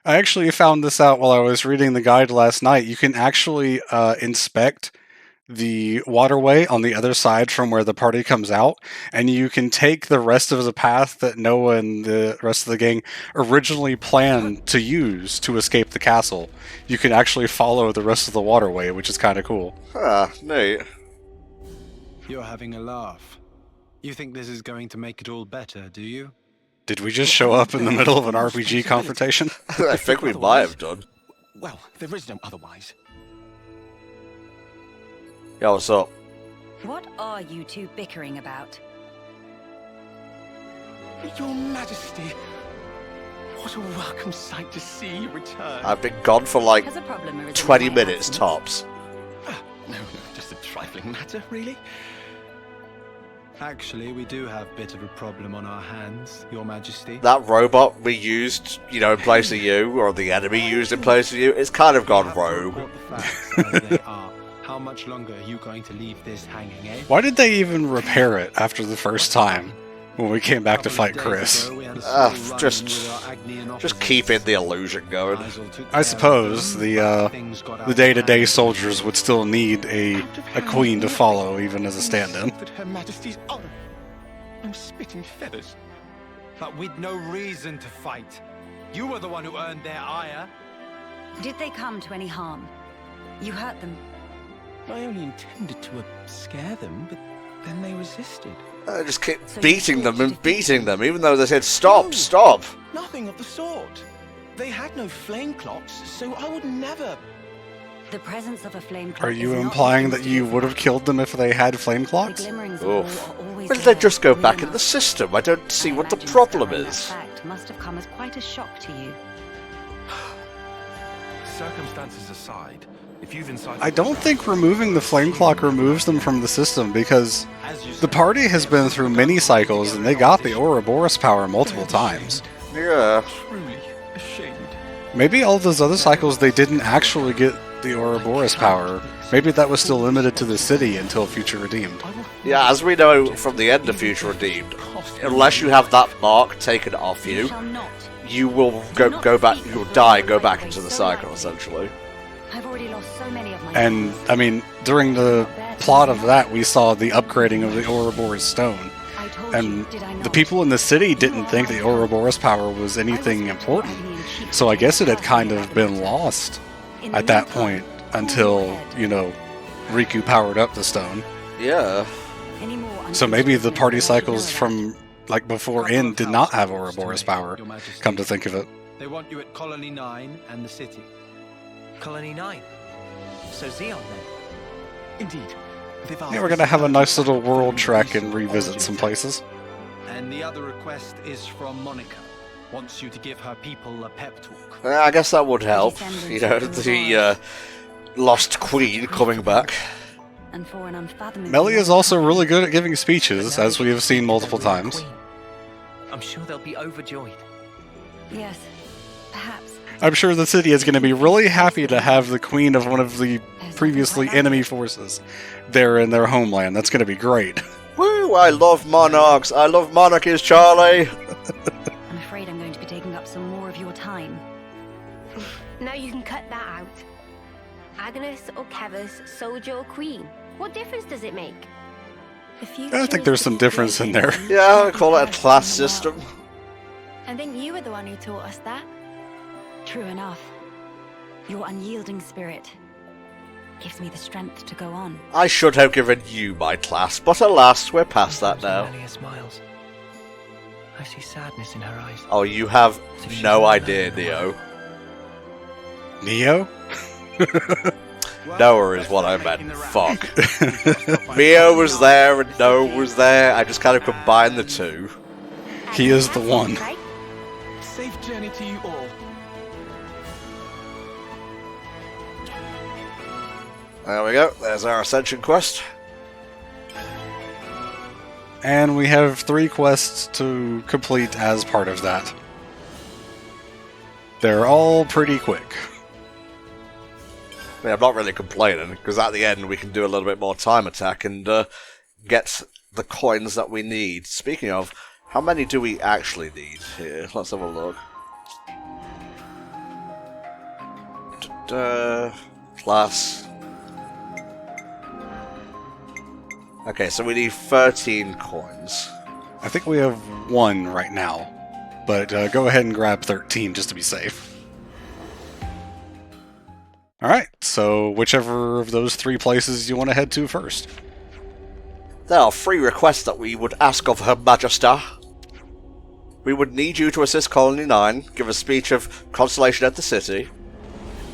I actually found this out while I was reading the guide last night. You can actually inspect the waterway on the other side from where the party comes out, and you can take the rest of the path that Noah and the rest of the gang originally planned to use to escape the castle. You can actually follow the rest of the waterway, which is kind of cool. Ah, neat. You're having a laugh. You think this is going to make it all better, do you? Did we just show up in the middle of an RPG confrontation? I think we might have done. Well, there is no otherwise. Yeah, what's up? What are you two bickering about? Your Majesty, what a welcome sight to see you return. I've been gone for like Has a problem arisen 20 in my minutes absence? tops. No, just a trifling matter, really. Actually, we do have a bit of a problem on our hands, Your Majesty. That robot we used, in place of you, or the enemy used in place of you, it's kind of gone rogue. The facts as they are. How much longer are you going to leave this hanging, eh? Why did they even repair it after the first time when we came back to fight Chris? Just keeping the illusion going. I suppose the day-to-day soldiers would still need a queen to follow, even as a stand-in. Her Majesty's honor. I'm spitting feathers. But with no reason to fight. You were the one who earned their ire. Did they come to any harm? You hurt them. I only intended to scare them, but then they resisted. I just kept So beating you them thought and you beating defeated them, even though they said, stop, No. stop. Nothing of the sort. They had no flame clocks, so I would never. The presence of a flame Are clock you is not implying used that to you give would have light. killed them if they had flame The clocks? glimmerings of Oof. war are always Why did they there, just go real back in the enough. system? I don't see I what the imagine problem discovering is. That fact must have come as quite a shock to you. Circumstances aside, if you've incited... I don't think removing the flame clock removes them from the system, because the party has been through many cycles and they got the Ouroboros power multiple times. Yeah. Truly ashamed. Maybe all those other cycles they didn't actually get the Ouroboros power. Maybe that was still limited to the city until Future Redeemed. Yeah, as we know from the end of Future Redeemed, unless you have that mark taken off you, shall not. you will go back, you'll die and go back into the cycle, essentially. I've already lost so many of my And, friends. I mean, during the plot of that, we saw the upgrading of the Ouroboros stone. I told And you, did I the not? people in the city didn't think the Ouroboros power was anything important. So I guess it had kind of been lost In the at that meantime, point until, Riku powered up the stone. Yeah. any more So maybe the unusual party things I should cycles know from, before End did not have Ouroboros power, Your Majesty. come to think of it. They want you at Colony 9 and the city. Colony 9. So Xeon then. Indeed. They've Yeah, asked we're us gonna have a to nice little conduct world a trek and recent revisit origin some test. places. And the other request is from Monica. Wants you to give her people a pep talk. I guess that would help. The lost queen coming back. And for an unfathomable Melia is also really good at giving speeches, as we have seen multiple times. I'm sure they'll be overjoyed. Yes, perhaps. I'm sure the city is going to be really happy to have the queen of one of the previously enemy forces there in their homeland. That's going to be great. Woo! I love monarchs. I love monarchies, Charlie. I'm afraid I'm going to be taking up some more of your time. Now you can cut that out. Agnes or Kevus, soldier or queen. What difference does it make? I think there's some difference in there. Yeah, I call it a class system. I think you were the one who taught us that. True enough. Your unyielding spirit gives me the strength to go on. I should have given you my class, but alas, we're past that now. Melia smiles. I see sadness in her eyes. Oh, you have no idea, Neo. Neo? Noah is what I meant. Fuck. Mio was there and Noah was there. I just kind of combined the two. He is the one. Right? Safe journey to you all. There we go. There's our Ascension quest. And we have 3 quests to complete as part of that. They're all pretty quick. I mean, I'm not really complaining, because at the end we can do a little bit more time attack and get the coins that we need. Speaking of, how many do we actually need here? Let's have a look. Plus. Okay, so we need 13 coins. I think we have 1 right now, but go ahead and grab 13 just to be safe. Alright, so whichever of those 3 places you want to head to first. There are 3 requests that we would ask of Her Majesty. We would need you to assist Colony 9, give a speech of consolation at the city,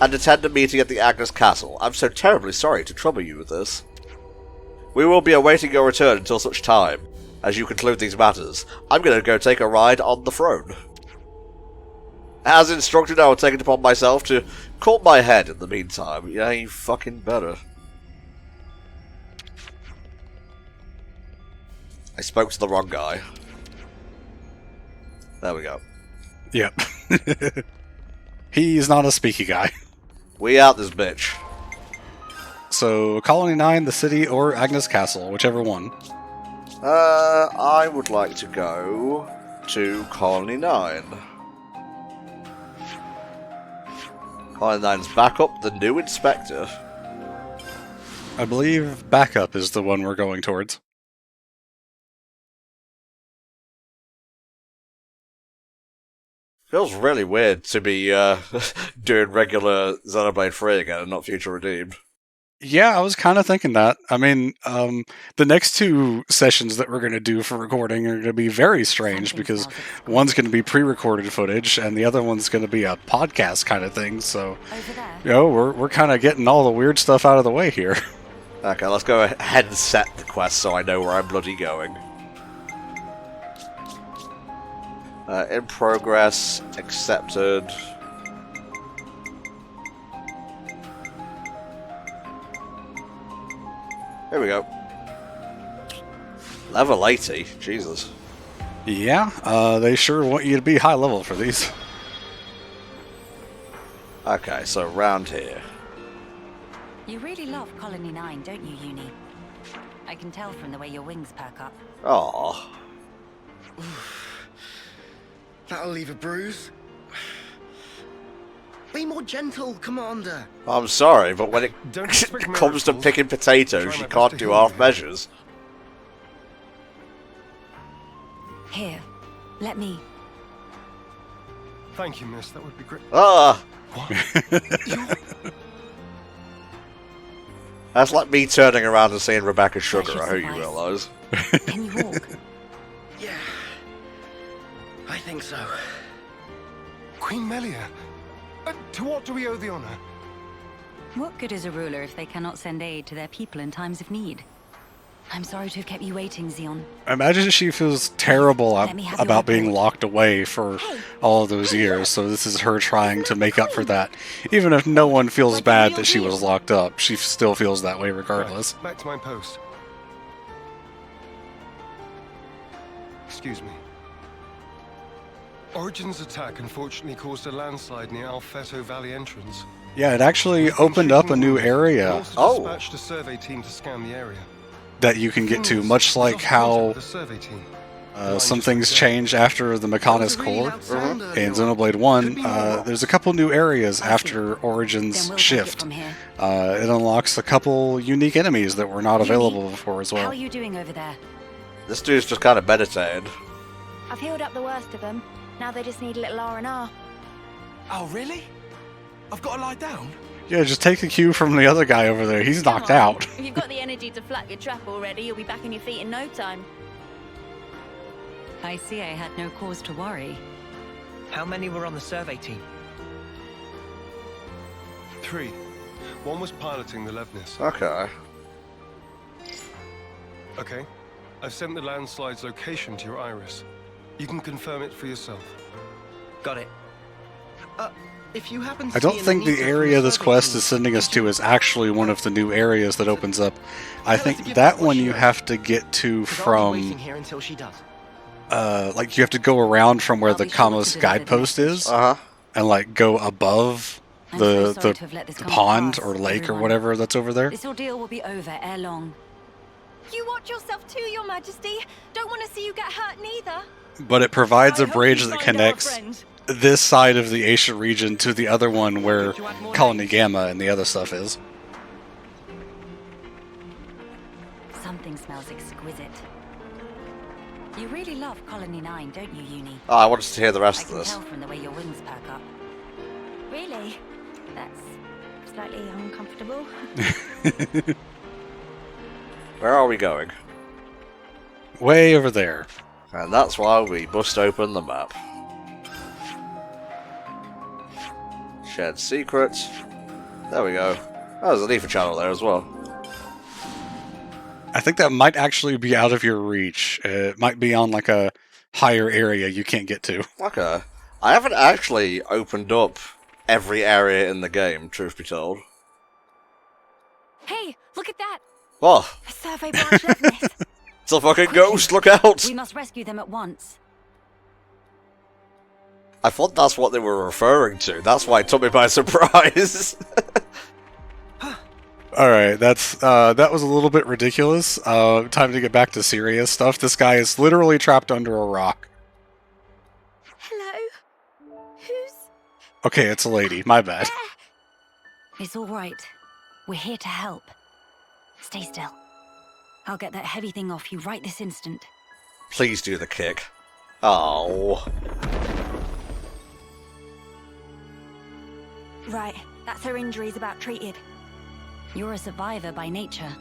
and attend a meeting at the Agnes Castle. I'm so terribly sorry to trouble you with this. We will be awaiting your return until such time as you conclude these matters. I'm going to go take a ride on the throne. As instructed, I will take it upon myself to court my head in the meantime. Yeah, you fucking better. I spoke to the wrong guy. There we go. Yep. He's not a speaky guy. We out this bitch. So, Colony 9, the city, or Agnes Castle, whichever one. I would like to go to Colony 9. Colony 9's backup, the new inspector. I believe backup is the one we're going towards. Feels really weird to be doing regular Xenoblade 3 again and not Future Redeemed. Yeah, I was kind of thinking that. I mean, the next 2 sessions that we're going to do for recording are going to be very strange because one's going to be pre-recorded footage and the other one's going to be a podcast kind of thing. So, you know, we're kind of getting all the weird stuff out of the way here. Okay, let's go ahead and set the quest so I know where I'm bloody going. In progress, accepted. Here we go. Level 80, Jesus. Yeah, they sure want you to be high level for these. Okay, so round here. You really love Colony 9, don't you, Uni? I can tell from the way your wings perk up. Aww. That'll leave a bruise. Be more gentle, Commander. I'm sorry, but when it Don't expect comes to miracles. picking potatoes, Try you my best can't to do heal half you. measures. Here, let me. Thank you, miss. That would be great. Ah! What? That's like me turning around and seeing Rebecca Sugar, should I hope you suffice. realise. Can you walk? Yeah, I think so. Queen Melia. To what do we owe the honor? What good is a ruler if they cannot send aid to their people in times of need? I'm sorry to have kept you waiting, Xeon. I imagine she feels terrible Let me have your about being report. locked away for all of those years, so this is her trying to make up for that. Even if no one feels bad that she was locked up, she still feels that way regardless. Right, back to my post. Excuse me. Origin's attack unfortunately caused a landslide near Alfeto Valley entrance. Yeah, it actually opened up a new We area also Oh. dispatched a survey team to scan the area. that you can get to, much like how some things change after the Mechanis core. In Xenoblade 1, there's a couple new areas after Origin's Then we'll shift. take it from here. It unlocks a couple unique enemies that were not Yumi, available before as How well. are you doing over there? This dude's just kind of meditating. I've healed up the worst of them. Now they just need a little R&R. Oh, really? I've got to lie down? Yeah, just take the cue from the other guy over there. He's knocked out. If you've got the energy to flap your trap already, you'll be back on your feet in no time. I see I had no cause to worry. How many were on the survey team? 3. One was piloting the Levnis. Okay. Okay. I've sent the landslide's location to your iris. You can confirm it for yourself. Got it. If you happen to I don't see an think the Anita from area this survey quest team, is sending us could to you- is actually one of the new areas that opens up. I think that one you have to get to 'Cause I'll be from, waiting here until she does. like you have to go around from where I'll the be sure to Kamos deliver the guidepost message. is, Uh-huh. and like go above I'm so sorry the to have let this the come to pond pass, or lake or everyone. whatever that's over there. This ordeal will be over ere long. You watch yourself too, Your Majesty. Don't want to see you get hurt neither. But it provides a bridge that connects this side of the Asia region to the other one where Colony Gamma and the other stuff is. Something smells exquisite. You really love Colony 9, don't you, Uni? Oh, I wanted to hear the I rest of can this. tell from the way your wings perk up. Really? That's slightly uncomfortable. Where are we going? Way over there. And that's why we bust open the map. Shared secrets. There we go. Oh, there's an Ether channel there as well. I think that might actually be out of your reach. It might be on like a higher area you can't get to. Okay. I haven't actually opened up every area in the game, truth be told. Hey, look at that! Oh, A survey branch Levinus. it's a fucking ghost, look out! We must rescue them at once. I thought that's what they were referring to. That's why it took me by surprise. Alright, that was a little bit ridiculous. Time to get back to serious stuff. This guy is literally trapped under a rock. Hello? Who's Okay, it's a lady. My bad. It's all right. We're here to help. Stay still. I'll get that heavy thing off you right this instant. Please do the kick. Oh. Right, that's her injuries about treated. You're a survivor by nature.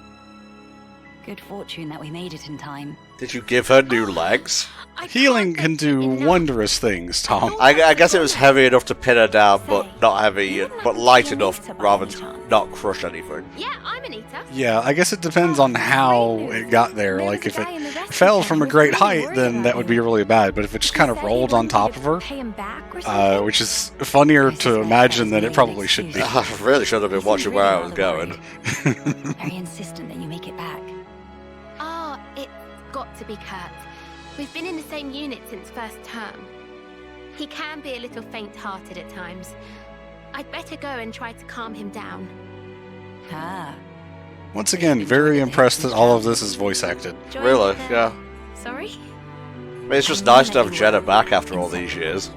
Good fortune that we made it in time. Did you give her new legs? I Healing can't can thank you do enough. wondrous things, Tom. I guess it was heavy enough to pin her down, but not heavy, but light enough rather than not crush anything. Yeah, I'm an eater. Yeah, I guess it depends on how it got there. Like, if it fell from a great height, then that would be really bad. But if it just kind of rolled on top of her, Pay him back or something? which is funnier to imagine than it probably should be. I really should have been watching where I was going. Very insistent that you make it back. Ah, it's got to be Kurt. We've been in the same unit since first term. He can be a little faint-hearted at times. I'd better go and try to calm him down. Ah, Once again, very impressed that all of this is voice acted. Join Really? the- Yeah. Sorry? I mean, it's just nice to have Jenna back after all these years.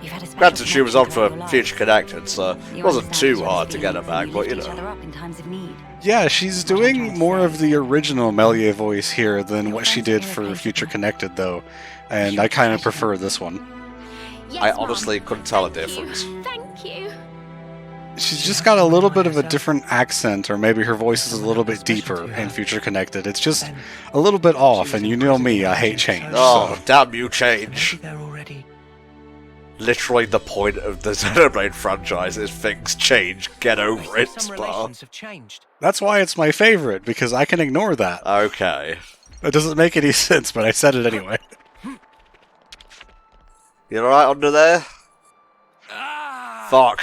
you've had a special Granted, she was on connection for throughout your Future life. Connected, so it You wasn't understand too each other's hard to get her feelings back, and but you lift each know. other up in times of need. Yeah, she's doing more of the original Melia voice here than what she did for Future Connected, though. And I kind of prefer this one. Yes, I Mom. honestly couldn't tell a Thank you. difference. Thank you. She's just got a little bit of a different accent, or maybe her voice is a little bit deeper in Future Connected. It's just a little bit off, and you know me, I hate change. Oh, So. damn you, change. There already. Literally the point of the Xenoblade franchise is things change, get over it, Some Spa. relations have changed. That's why it's my favorite, because I can ignore that. Okay. It doesn't make any sense, but I said it anyway. You alright under there? Fuck.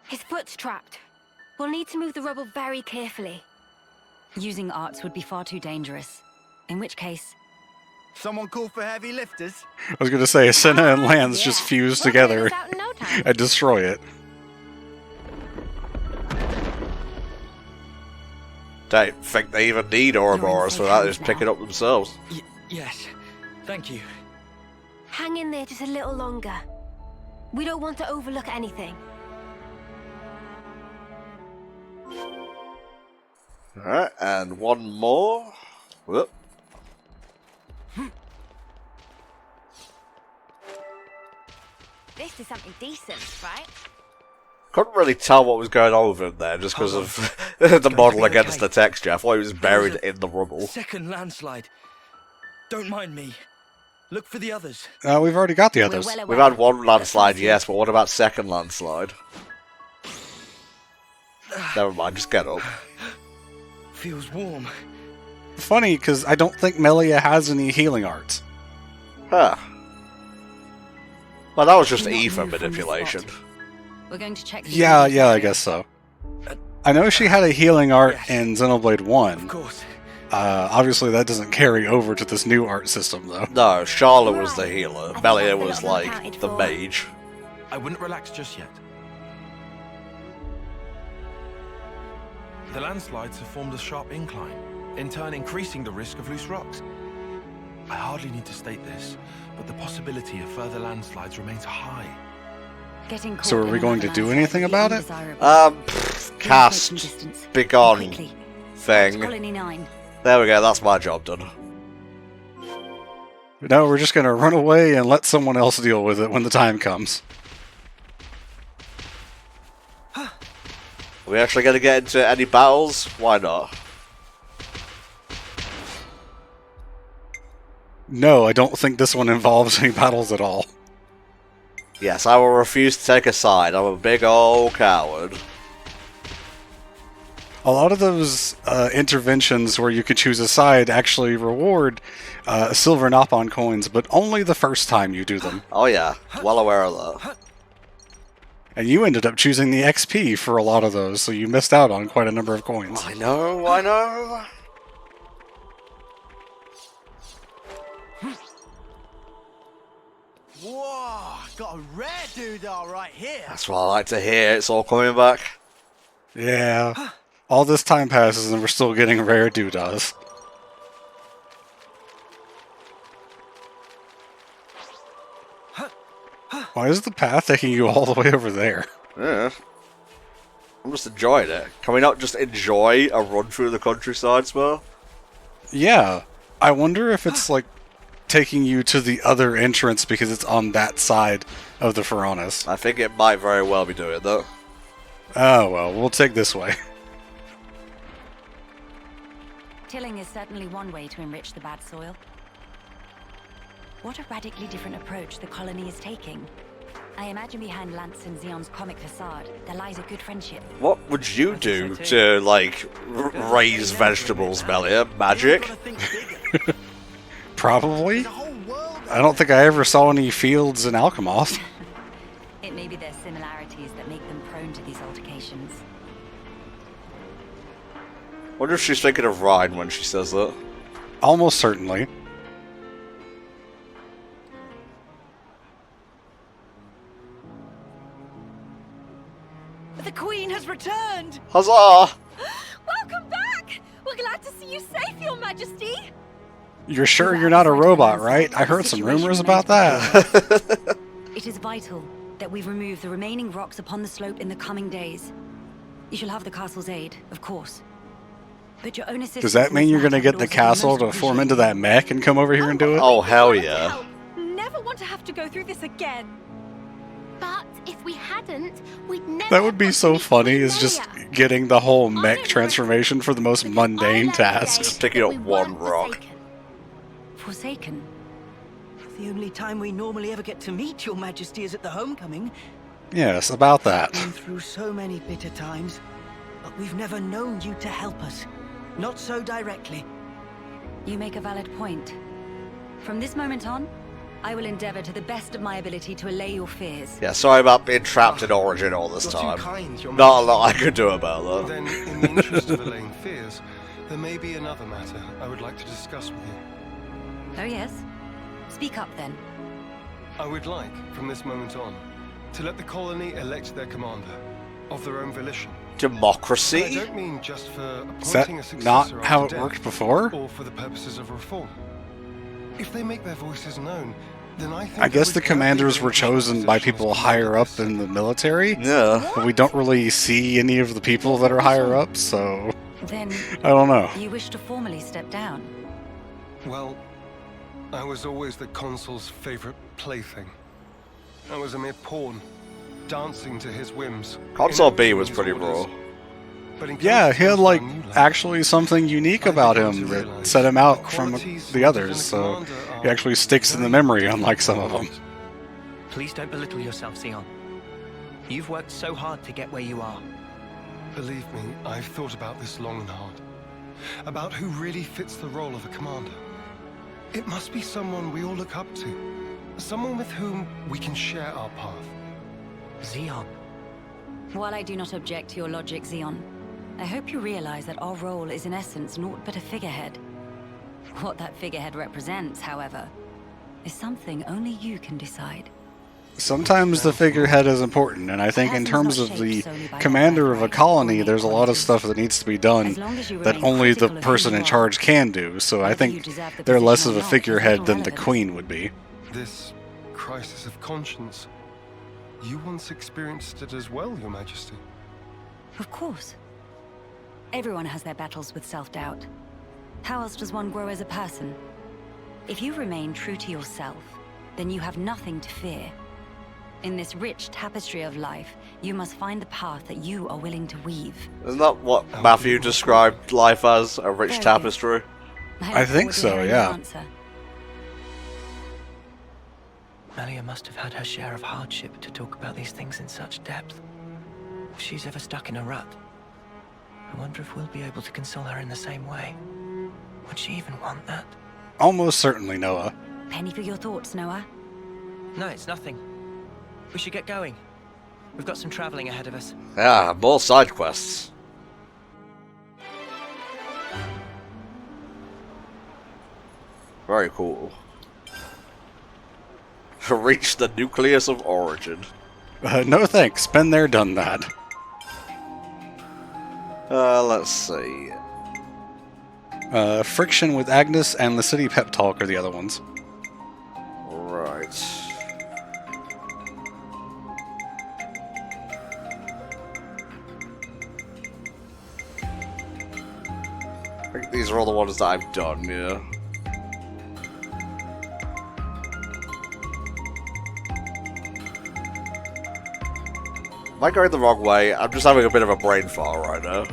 His foot's trapped. We'll need to move the rubble very carefully. Using arts would be far too dangerous. In which case, Someone call for heavy lifters? I was going to say, Senna and Lance just fuse We'll figure together this out in no time. and destroy it. Don't think they even need Ouroboros for that, they just pick it up themselves. Yes. Thank you. Hang in there just a little longer. We don't want to overlook anything. Alright, and one more. Whoop. This is something decent, right? Couldn't really tell what was going on with him there just because of the model against the texture. I thought he was buried in the rubble. Second landslide. Don't mind me. Look for the others. We've already got the others. we're well We've aware. had one landslide, yes, but what about second landslide? Never mind, just get up. Feels warm. Funny, because I don't think Melia has any healing arts. Huh. Well, that was just Do not ether move from this manipulation. spot. We're going to check. the Yeah, units I area. guess so. I know she had a healing art Yes. in Xenoblade 1. Of course. Obviously, that doesn't carry over to this new art system, though. No, Charlotte was the healer. think Melia that's was what I'm like counted the for. mage. I wouldn't relax just yet. The landslides have formed a sharp incline, in turn increasing the risk of loose rocks. I hardly need to state this, but the possibility of further landslides remains high. Getting caught So are in we going to another do landslide anything would be about it? undesirable. Please make some Cast distance. begone Quickly. It's thing. Colony 9. There we go, that's my job done. No, we're just going to run away and let someone else deal with it when the time comes. Are we actually going to get into any battles? Why not? No, I don't think this one involves any battles at all. Yes, I will refuse to take a side. I'm a big old coward. A lot of those interventions where you could choose a side actually reward silver Nopon coins, but only the first time you do them. Oh yeah, well aware of that. And you ended up choosing the XP for a lot of those, so you missed out on quite a number of coins. I know, I know. Whoa, got a rare doodah right here. That's what I like to hear, it's all coming back. Yeah. All this time passes and we're still getting rare doodahs. Why is the path taking you all the way over there? Yeah. I'm just enjoying it. Can we not just enjoy a run through the countryside, Smell? Yeah. I wonder if it's like taking you to the other entrance because it's on that side of the Faranis. I think it might very well be doing that. Oh well, we'll take this way. Tilling is certainly one way to enrich the bad soil. What a radically different approach the colony is taking. I imagine behind Lance and Xeon's comic facade, there lies a good friendship. What would you do to, like, raise vegetables, Melia? Magic? Probably. I don't think I ever saw any fields in Alchemoth. It may be their similarities that make them prone to these altercations. Wonder if she's thinking of Ryan when she says that. Almost certainly. The Queen has returned! Huzzah! Welcome back! We're glad to see you safe, Your Majesty! You're sure you're not a robot, right? I heard some rumors about that. It is vital that we remove the remaining rocks upon the slope in the coming days. You shall have the castle's aid, of course. But your own assistance... Does that mean you're going to get the castle to form into that mech and come over here and do it? Oh, hell yeah. Never want to have to go through this again. But if we hadn't, we'd never. That would be have so got to funny, meet is just Melia. getting the whole I mech don't know transformation for the most Because mundane I learned tasks. today Picking that up we one weren't rock. forsaken. Forsaken? The only time we normally ever get to meet Your Majesty is at the homecoming. Yes, about that. Been through so many bitter times, but we've never known you to help us. Not so directly. You make a valid point. From this moment on, I will endeavor to the best of my ability to allay your fears. Yeah, sorry about being trapped in Origin all this You're time. too kind, Your Not a Majesty. lot I could do about that. Then, in the interest of allaying fears, there may be another matter I would like to discuss with you. Oh yes? Speak up then. I would like, from this moment on, to let the colony elect their commander, of their own volition. And I Democracy? don't mean just for Is that appointing a successor not after how it death, worked before? or for the purposes of reform. If they make their voices known, then I think I guess that the we can commanders be were in chosen by positions people to higher make up this. in the military. Yeah. But we don't really see any of the people that are higher up, so Then I don't know. you wish to formally step down. Well, I was always the consul's favorite plaything. I was a mere pawn, dancing to his whims. Console B enacting was his pretty orders. raw. But in Yeah, case he had of like my new life, actually something unique I about began him to that realize set him the out from qualities the wanted others, in a so commander he are actually sticks in the very memory, unlike some of them. important. Please don't belittle yourself, Xeon. You've worked so hard to get where you are. Believe me, I've thought about this long and hard. About who really fits the role of a commander. It must be someone we all look up to. Someone with whom we can share our path. Xeon. While I do not object to your logic, Xeon, I hope you realize that our role is in essence naught but a figurehead. What that figurehead represents, however, is something only you can decide. Sometimes the figurehead is important, and I think in terms of the commander of a colony, there's a lot of stuff that needs to be done that only the person in charge can do, so I think they're less of a figurehead than the queen would be. This crisis of conscience, you once experienced it as well, Your Majesty. Of course. Everyone has their battles with self-doubt. How else does one grow as a person? If you remain true to yourself, then you have nothing to fear. In this rich tapestry of life, you must find the path that you are willing to weave. Isn't that what Matthew described life as? A rich tapestry? I think so, yeah. Melia must have had her share of hardship to talk about these things in such depth. If she's ever stuck in a rut, I wonder if we'll be able to console her in the same way. Would she even want that? Almost certainly, Noah. Penny for your thoughts, Noah. No, it's nothing. We should get going. We've got some traveling ahead of us. Yeah, more side quests. Very cool. Reach the nucleus of origin. No thanks. Been there, done that. Let's see. Friction with Agnes and the City Pep Talk are the other ones. Right. I think these are all the ones that I've done, yeah. Am I going the wrong way? I'm just having a bit of a brain fart right now.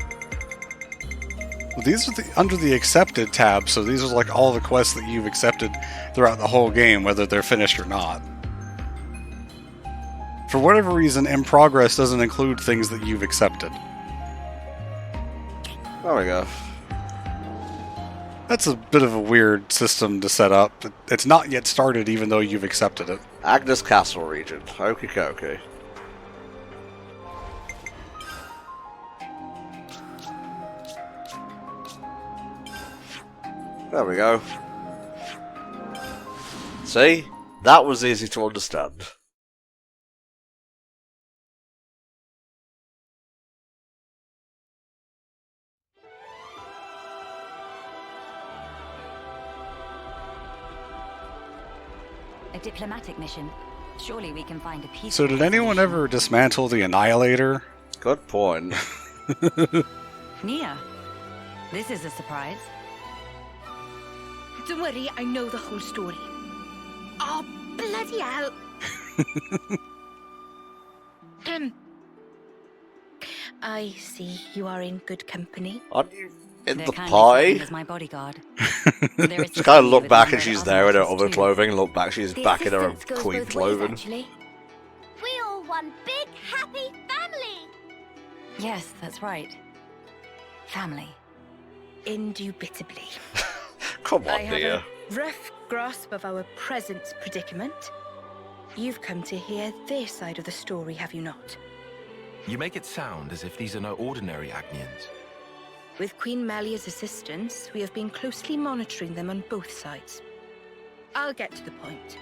Well, these are under the accepted tab, so these are like all the quests that you've accepted throughout the whole game, whether they're finished or not. For whatever reason, in progress doesn't include things that you've accepted. There we go. That's a bit of a weird system to set up. It's not yet started even though you've accepted it. Agnes Castle region. Okie dokie. There we go. See? That was easy to understand. A diplomatic mission. Surely we can find a peace. So did anyone ever dismantle the Annihilator? Good point. Nia, this is a surprise. Don't worry, I know the whole story. Oh, bloody hell! I see you are in good company. Aren't you in They're the kindly pie? serving as my bodyguard. Just kind of look back and she's there in her other clothing, and look back, she's back in her queen clothing. We all one big happy family. Yes, that's right. Family. Indubitably. Come I on, have dear. a rough grasp of our present predicament. You've come to hear their side of the story, have you not? You make it sound as if these are no ordinary Agnians. With Queen Melia's assistance, we have been closely monitoring them on both sides. I'll get to the point.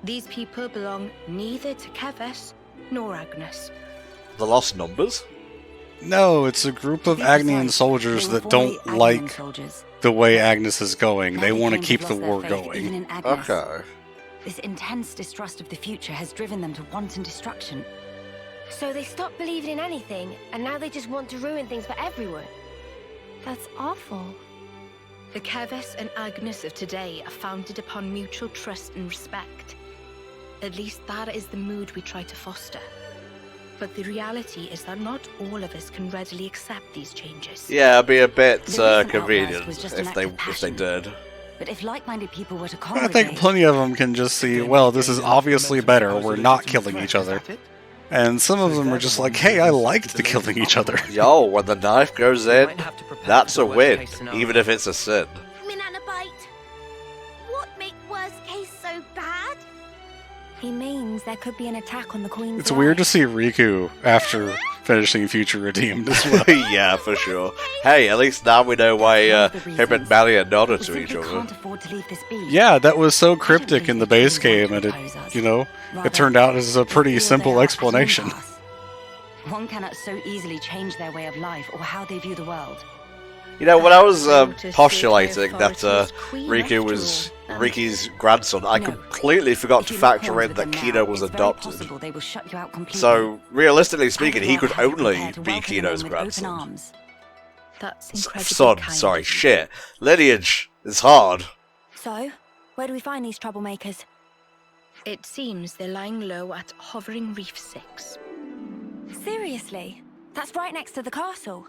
These people belong neither to Keves nor Agnes. The Lost Numbers? No, it's a group of Agnian soldiers that don't like the way Agnes is going. They want to keep the war going. Okay. This intense distrust of the future has driven them to wanton destruction. So they stopped believing in anything, and now they just want to ruin things for everyone. That's awful. The Keves and Agnes of today are founded upon mutual trust and respect. At least that is the mood we try to foster. But the reality is that not all of us can readily accept these changes. Yeah, it'd be a bit The recent convenient outburst was just an if act they of passion. did. But if like-minded people were to I congregate... think plenty of them can just see, well, this is obviously better, we're not killing each other. And some of them are just like, hey, I liked the killing each other. Yo, when the knife goes in, that's a win, even if it's a sin. Minanabite, what make worst case so bad? He means there could be an attack on the Queen's It's weird to life. see Riku, after finishing Future Redeemed as well. Yeah, for sure. Hey, at least now we know why him and Melia nodded to each other. Can't afford to leave this be. Yeah, that was so cryptic in the base game, and it turned out as a pretty simple explanation. One cannot so easily change their way of life or how they view the world. You know, when I was postulating that Riku was Riki's grandson, I completely forgot to factor in that Kino was adopted. So, realistically speaking, he could only be Kino's grandson. That's incredibly Son, kind. sorry, shit. Lineage is hard. So, where do we find these troublemakers? It seems they're lying low at Hovering Reef 6. Seriously? That's right next to the castle.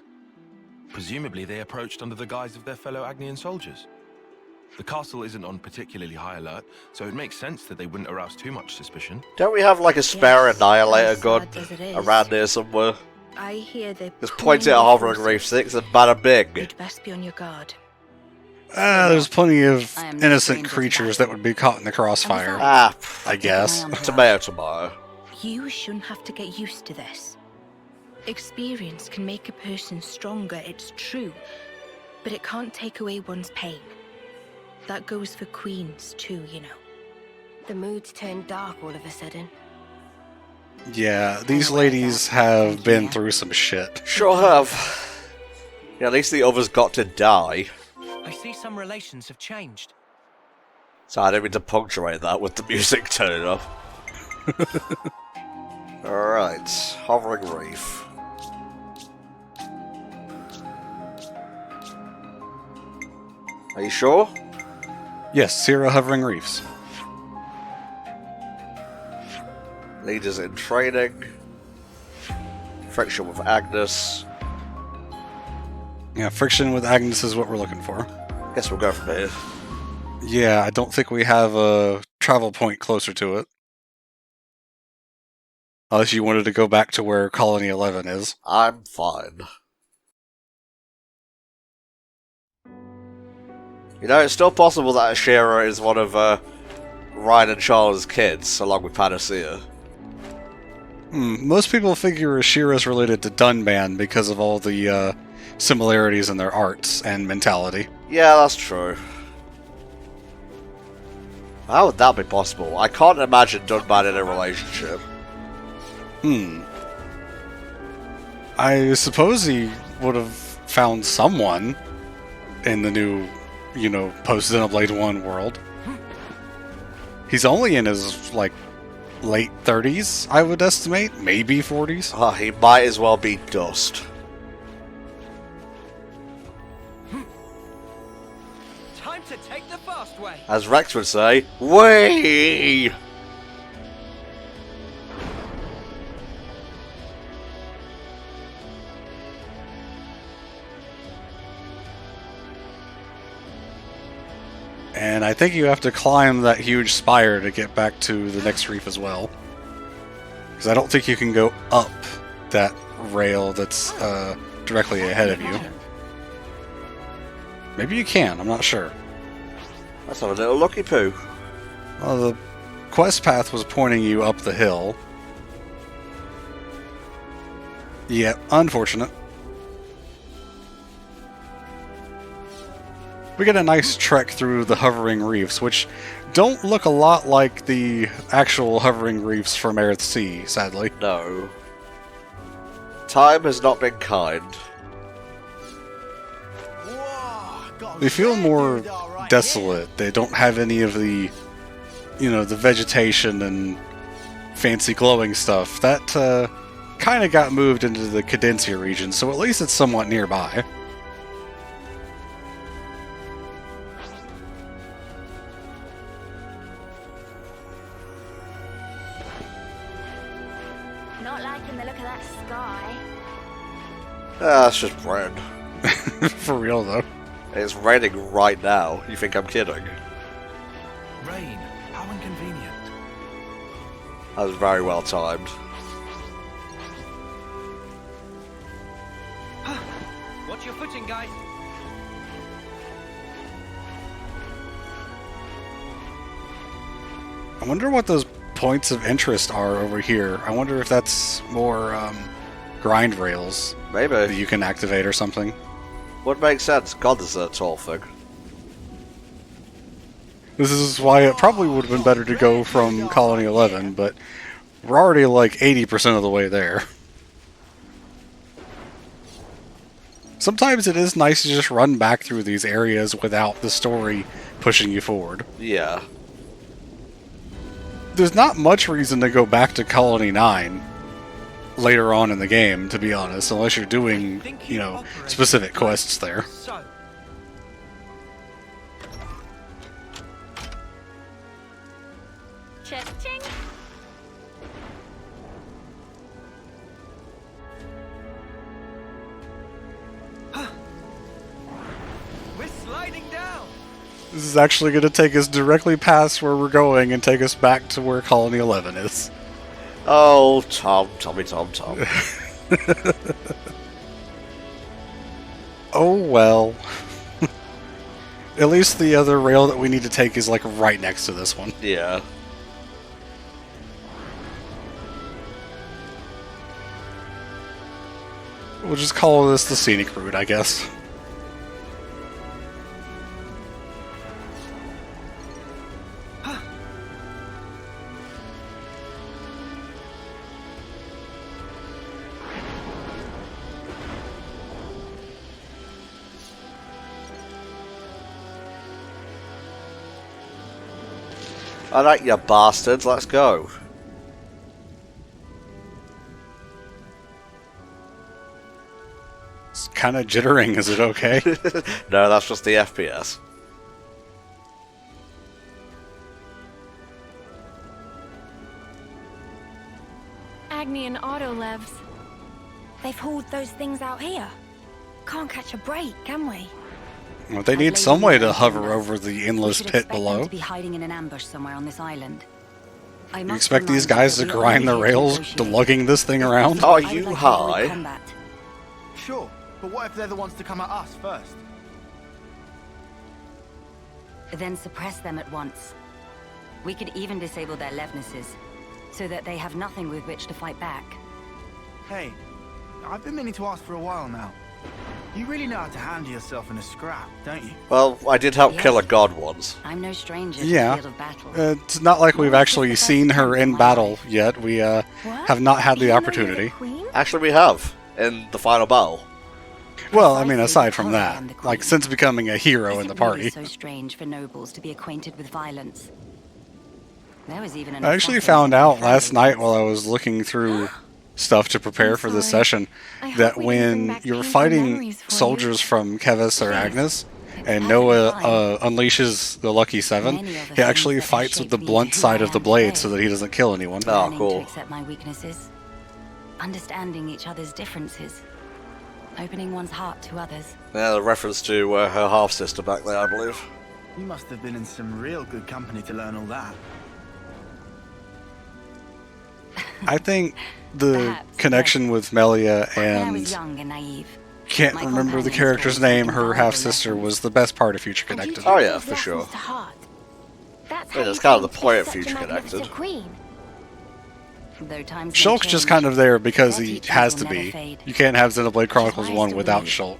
Presumably they approached under the guise of their fellow Agnian soldiers. The castle isn't on particularly high alert, so it makes sense that they wouldn't arouse too much suspicion. Don't we have like a spare Yes, Annihilator gun as sad as it is. around here somewhere? I hear they Just point it at Hovering Reef 6 and bada bing. You'd best be on your guard. There's plenty of I am not innocent stranger to creatures that. that would be caught in the crossfire, Ah, I guess. tomato, tomato. You shouldn't have to get used to this. Experience can make a person stronger, it's true, but it can't take away one's pain. That goes for queens too, you know. The mood's turned dark all of a sudden. Yeah, these ladies have been through some shit. Sure have. Yeah, at least the others got to die. I see some relations have changed. So I didn't mean to punctuate that with the music turning off. Alright, Hovering Reef. Are you sure? Yes, Sierra Hovering Reefs. Leaders in training. Friction with Agnes. Yeah, friction with Agnes is what we're looking for. Guess we'll go from here. Yeah, I don't think we have a travel point closer to it. Unless you wanted to go back to where Colony 11 is. I'm fine. You know, it's still possible that Ashira is one of Ryan and Charles' kids, along with Panacea. Most people figure Ashira's related to Dunban because of all the similarities in their arts and mentality. Yeah, that's true. How would that be possible? I can't imagine Dunban in a relationship. I suppose he would have found someone in the new, post Xenoblade 1 world. He's only in his, late 30s, I would estimate. Maybe 40s. He might as well be dust. Time to take the fast way. As Rex would say, way! And I think you have to climb that huge spire to get back to the next reef as well. Because I don't think you can go up that rail that's directly ahead of you. Maybe you can, I'm not sure. That's not a little lucky poo. Well, the quest path was pointing you up the hill. Yeah, unfortunate. We get a nice trek through the hovering reefs, which don't look a lot like the actual hovering reefs from Aerith Sea, sadly. No. Time has not been kind. They feel more desolate. They don't have any of the, the vegetation and fancy glowing stuff. That kind of got moved into the Cadencia region, so at least it's somewhat nearby. Not liking the look of that sky. That's just rain. For real, though. It's raining right now. You think I'm kidding? Rain, how inconvenient. That was very well timed. Watch your footing, guys. I wonder what those points of interest are over here. I wonder if that's more grind rails that Maybe. you can activate or something. Would make sense. God, this is a tall thing. This is why it probably would have been better to go from Colony 11, but we're already like 80% of the way there. Sometimes it is nice to just run back through these areas without the story pushing you forward. Yeah. There's not much reason to go back to Colony 9 later on in the game, to be honest, unless you're doing, you know, specific quests there. So, Cha-ching! we're sliding down. This is actually going to take us directly past where we're going and take us back to where Colony 11 is. Oh, Tommy. Oh well. At least the other rail that we need to take is like right next to this one. Yeah. We'll just call this the scenic route, I guess. Alright, you bastards, let's go. It's kind of jittering, is it okay? No, that's just the FPS. Agnian autolevs. They've hauled those things out here. Can't catch a break, can we? Well, they need some way to hover over the endless pit below. To be hiding in an ambush somewhere on this island. You expect these guys to grind the rails, lugging this thing around? Are you high? Sure, but what if they're the ones to come at us first? Then suppress them at once. We could even disable their levnesses, so that they have nothing with which to fight back. Hey, I've been meaning to ask for a while now. You really know how to handle yourself in a scrap, don't you? Well, I did help kill a god once. I'm no stranger to Yeah. the field of battle. It's not like we've actually seen her in battle yet. We have not had the opportunity. Actually, we have, in the final battle. Well, I mean, aside from that, like, since becoming a hero in the party. Is it really so strange for nobles to be acquainted with violence? There was even an I actually assassin found in out the last family. night while I was looking through stuff to prepare for this session that when you're fighting soldiers from Kevis or Agnes and Noah unleashes the Lucky Seven, he actually fights with the blunt side of the blade so that he doesn't kill anyone. Oh, Learning cool. to accept my weaknesses, understanding each other's differences, opening one's heart to others. Yeah, the reference to her half-sister back there, I believe. You must have been in some real good company to learn all that. I think the Perhaps, connection with Melia When I was and young and naive. can't My remember the companion's character's stories name, took her valuable half-sister, lessons. was the best part of Future And you Connected. Oh, take yeah, those for sure. lessons to heart. That's Yeah, how that's you kind of the came to point be of such a Future magnificent Connected. Queen. Though times may Shulk's just change, kind of there because their he teachings has will to never be. fade. You can't have Xenoblade Chronicles why I 1 still without believe. Shulk.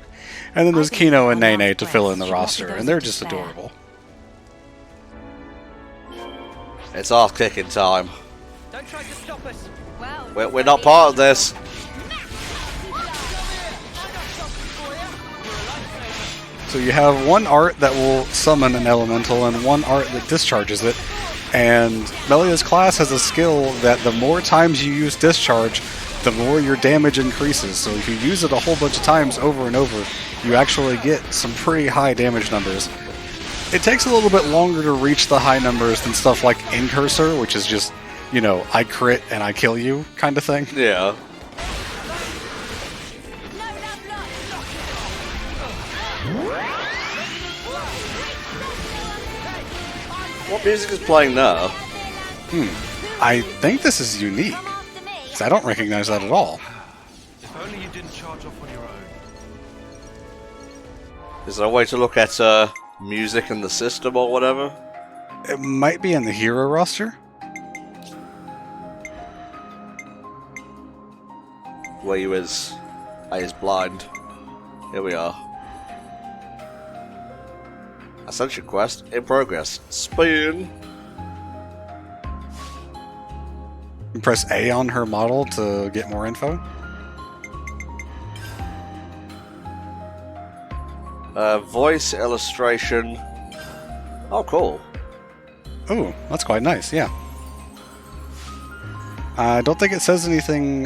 And then there's I believe Kino and our Nene last to fill breaths in the should not be roster, those and they're of just despair. adorable. It's ass kicking time. Don't try to stop us. Well, We're not part of this. So you have one art that will summon an elemental and one art that discharges it. And Melia's class has a skill that the more times you use discharge, the more your damage increases. So if you use it a whole bunch of times over and over, you actually get some pretty high damage numbers. It takes a little bit longer to reach the high numbers than stuff like Incursor, which is just, you know, I crit and I kill you kind of thing. Yeah. What music is playing now? I think this is unique, 'cause I don't recognize that at all. If only you didn't charge off on your own. Is there a way to look at music in the system or whatever? It might be in the hero roster. where you is. I is blind. Here we are. Ascension quest in progress. Spoon. Press A on her model to get more info. Voice illustration. Oh, cool. Oh, that's quite nice, yeah. I don't think it says anything,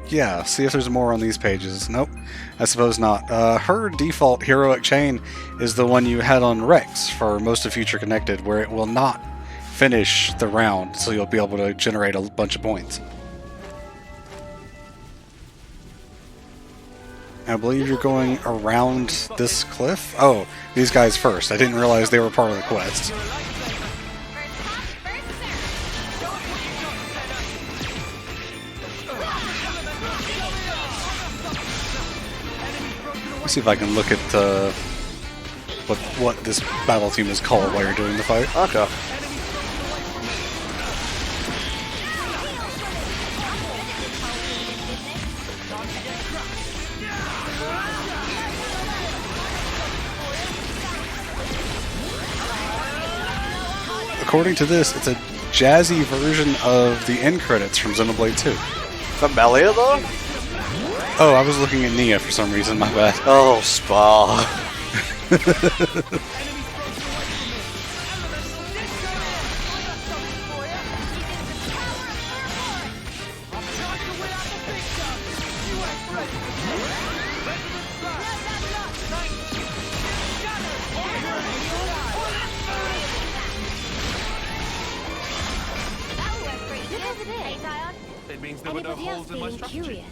yeah, see if there's more on these pages. Nope, I suppose not. Her default heroic chain is the one you had on Rex for most of Future Connected, where it will not finish the round, so you'll be able to generate a bunch of points. I believe you're going around this cliff. Oh, these guys first. I didn't realize they were part of the quest. Let's see if I can look at what this battle team is called while you're doing the fight. Okay. According to this, it's a jazzy version of the end credits from Xenoblade 2. For Melia, though? Oh, I was looking at Nia for some reason, my bad. Oh, Spa. It means there were no holes in my strategy.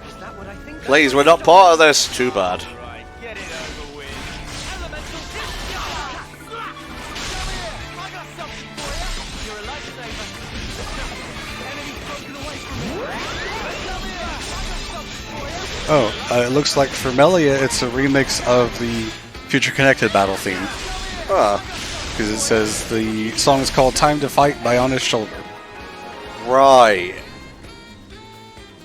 Is that what I think? Please, we're not part of this. Too bad. Right, get it over with. Oh, it looks like for Melia, it's a remix of the Future Connected battle theme. Ah, Because it says the song is called Time to Fight by On His Shoulder. right.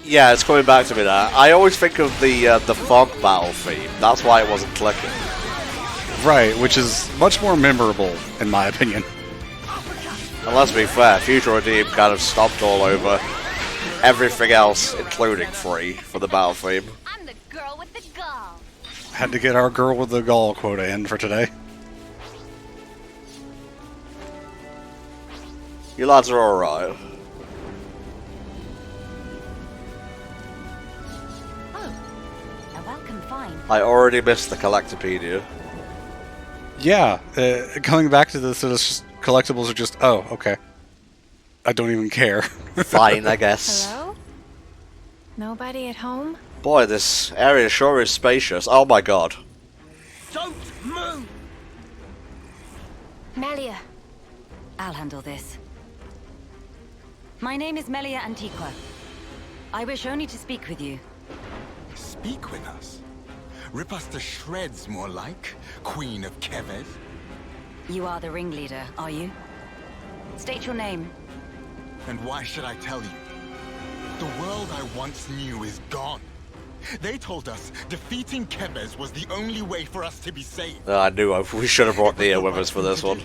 Yeah, it's coming back to me now. I always think of the fog battle theme. That's why it wasn't clicking. Right, which is much more memorable, in my opinion. And let's be fair, Future Redeem kind of stomped all over everything else, including 3, for the battle theme. I'm the girl with the gall. Had to get our girl with the gall quota in for today. You lads are alright. A welcome find. I already missed the Collectopedia. Yeah, coming back to this, it's just, collectibles are just, oh, okay. I don't even care. Fine, I guess. Hello? Nobody at home? Boy, this area sure is spacious. Oh my god. Don't move! Melia. I'll handle this. My name is Melia Antiqua. I wish only to speak with you. Speak with us. Rip us to shreds, more like, Queen of Keves. You are the ringleader, are you? State your name. And why should I tell you? The world I once knew is gone. They told us defeating Keves was the only way for us to be saved. I knew we should have brought Nia with us for this one.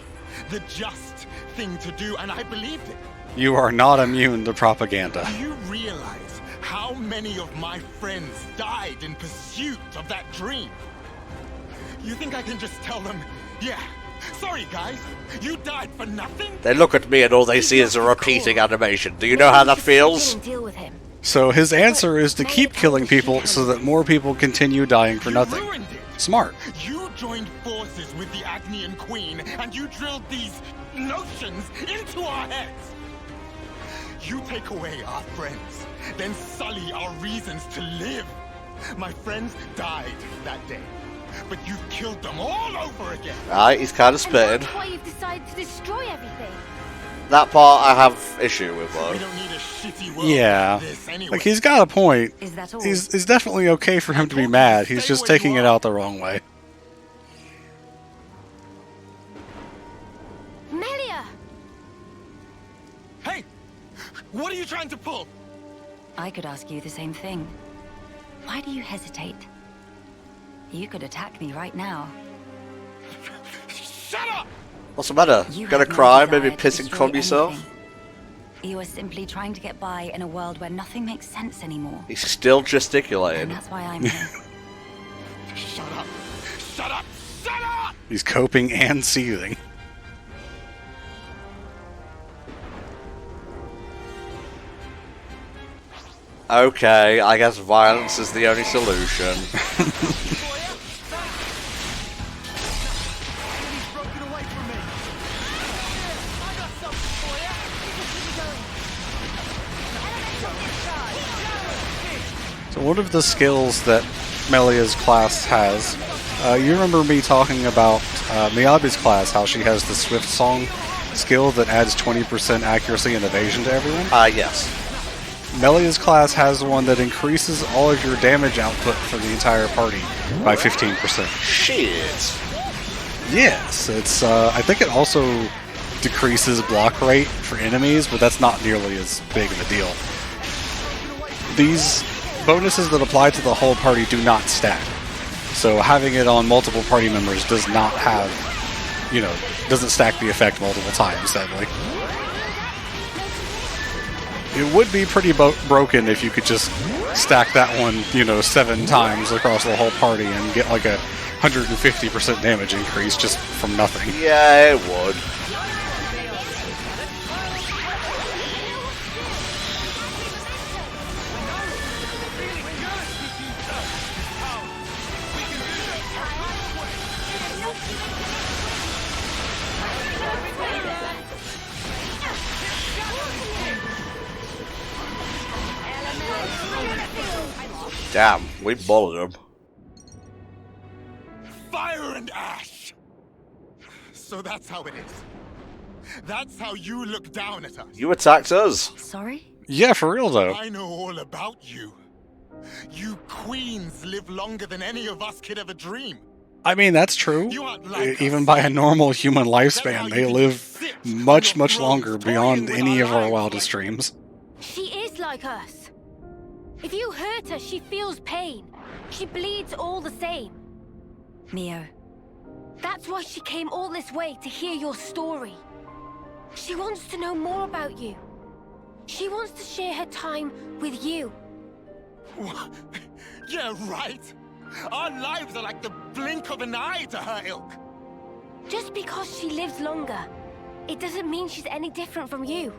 The just thing to do, and I believed it. You are not immune to propaganda. Do you realize how many of my friends died in pursuit of that dream? You think I can just tell them, yeah, sorry guys, you died for nothing? They look at me and all they see is a repeating animation. Do you know how that feels? Deal with him. So his answer is to keep killing people so that more people continue dying for nothing. Ruined it. Smart. You joined forces with the Agnian Queen, and you drilled these notions into our heads. You take away our friends, then sully our reasons to live. My friends died that day, but you've killed them all over again. Alright, he's kind of And spitting. that's why you've decided to destroy everything. That part I have issue with, though. We don't need a shitty world Yeah. like this anyway. Like, he's got a point. Is that all? It's definitely okay for him to be mad. He's just taking it out the wrong way. Melia! Hey, what are you trying to pull? I could ask you the same thing. Why do you hesitate? You could attack me right now. Shut up! What's the matter? You Gonna have no cry? desire Maybe to piss and destroy cum yourself? anything. You are simply trying to get by in a world where nothing makes sense anymore. He's still And gesticulating. that's why I'm here. Shut up! Shut up! Shut up! He's coping and seething. Okay, I guess violence is the only solution. So one of the skills that Melia's class has, you remember me talking about Miyabi's class, how she has the Swift Song skill that adds 20% accuracy and evasion to everyone? Yes. Melia's class has one that increases all of your damage output for the entire party by 15%. Shit. Yes, it's. I think it also decreases block rate for enemies, but that's not nearly as big of a deal. These bonuses that apply to the whole party do not stack, so having it on multiple party members does not have, doesn't stack the effect multiple times, sadly. It would be pretty broken if you could just stack that one, 7 times across the whole party and get like a 150% damage increase just from nothing. Yeah, it would. Damn, we bullied him. Fire and ash! So that's how it is. That's how you look down at us. You attacked us. Sorry? Yeah, for real though. I know all about you. You queens live longer than any of us could ever dream. I mean, that's true. You aren't like Even us. by a normal human lifespan, how they you live sit much, on your much thrones longer toying beyond with any our of our lives wildest like- dreams. She is like us. If you hurt her, she feels pain. She bleeds all the same. Mio, That's why she came all this way to hear your story. She wants to know more about you. She wants to share her time with you. Yeah, right. Our lives are like the blink of an eye to her ilk. Just because she lives longer, it doesn't mean she's any different from you.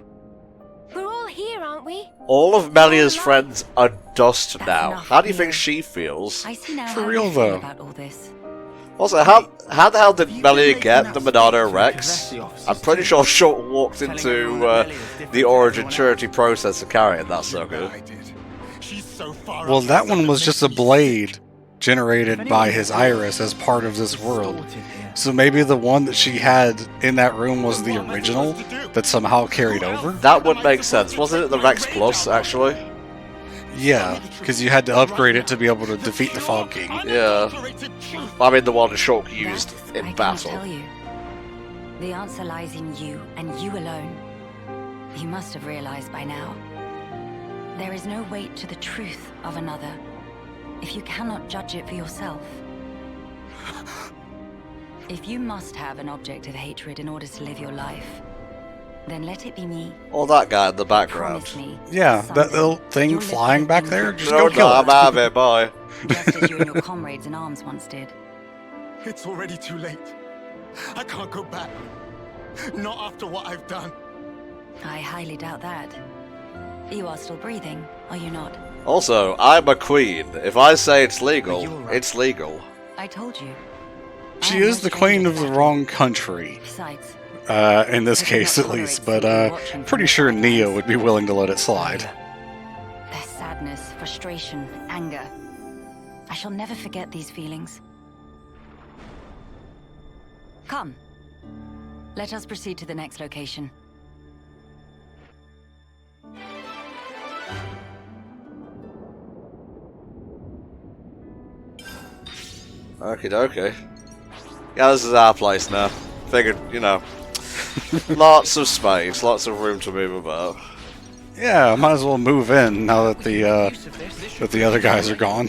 We're all here, aren't we? All of Melia's friends are dust now. enough, How do you think Mia. she feels? I see now For how real, you feel though. about all this. Also, how the hell did Melia get the Monado Rex? I'm pretty sure Short walked into the Origin Charity process of carrying that sucker. I did. She's so far Well, up that the one side was of just a the blade generated by his iris as part of this world. So maybe the one that she had in that room was the original that somehow carried over? That would make sense. Wasn't it the Rex Plus, actually? Yeah, because you had to upgrade it to be able to defeat the Fog King. Yeah. I mean, the one Shulk used That in I cannot battle. tell you. The answer lies in you, and you alone. You must have realized by now. There is no weight to the truth of another, if you cannot judge it for yourself. If you must have an object of hatred in order to live your life, then let it be me. Or that guy in the background. Promise me. Yeah, that someday little thing you'll live flying with back me there, just No, go no, kill I'm it. out of it, bye. just as you and your comrades in arms once did. It's already too late. I can't go back. Not after what I've done. I highly doubt that. You are still breathing, are you not? Also, I'm a queen. If I say it's legal, it's legal. I told you. I She am is no the queen stranger of the to wrong country. Besides, In this I case, cannot at least. tolerate But seeing you watching pretty from sure the Neo sidelines. would be willing to let it slide. Their sadness, frustration, anger. I shall never forget these feelings. Come. Let us proceed to the next location. Okie dokie. Yeah, this is our place now. Figured, lots of space, lots of room to move about. Yeah, I might as well move in now that the other guys are gone.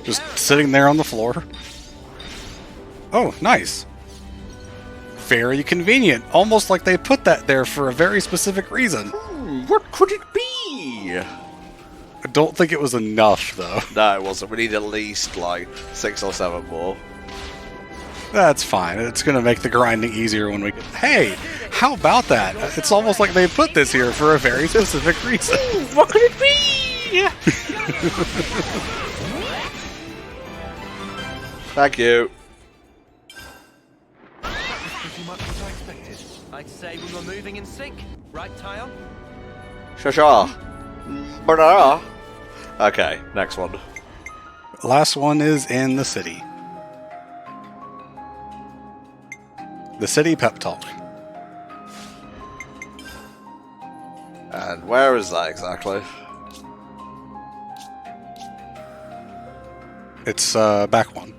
Just sitting there on the floor. Oh, nice. Very convenient. Almost like they put that there for a very specific reason. What could it be? I don't think it was enough, though. No, it wasn't. We need at least, like, 6 or 7 more. That's fine. It's going to make the grinding easier when we get... Hey, how about that? It's almost like they put this here for a very specific reason. What could it be? Thank you. Pretty much what I expected. I'd say we were moving in sync. Right, Tyon? Sure. Banana. Okay, next one. Last one is in the city. The city pep talk. And where is that exactly? It's back one.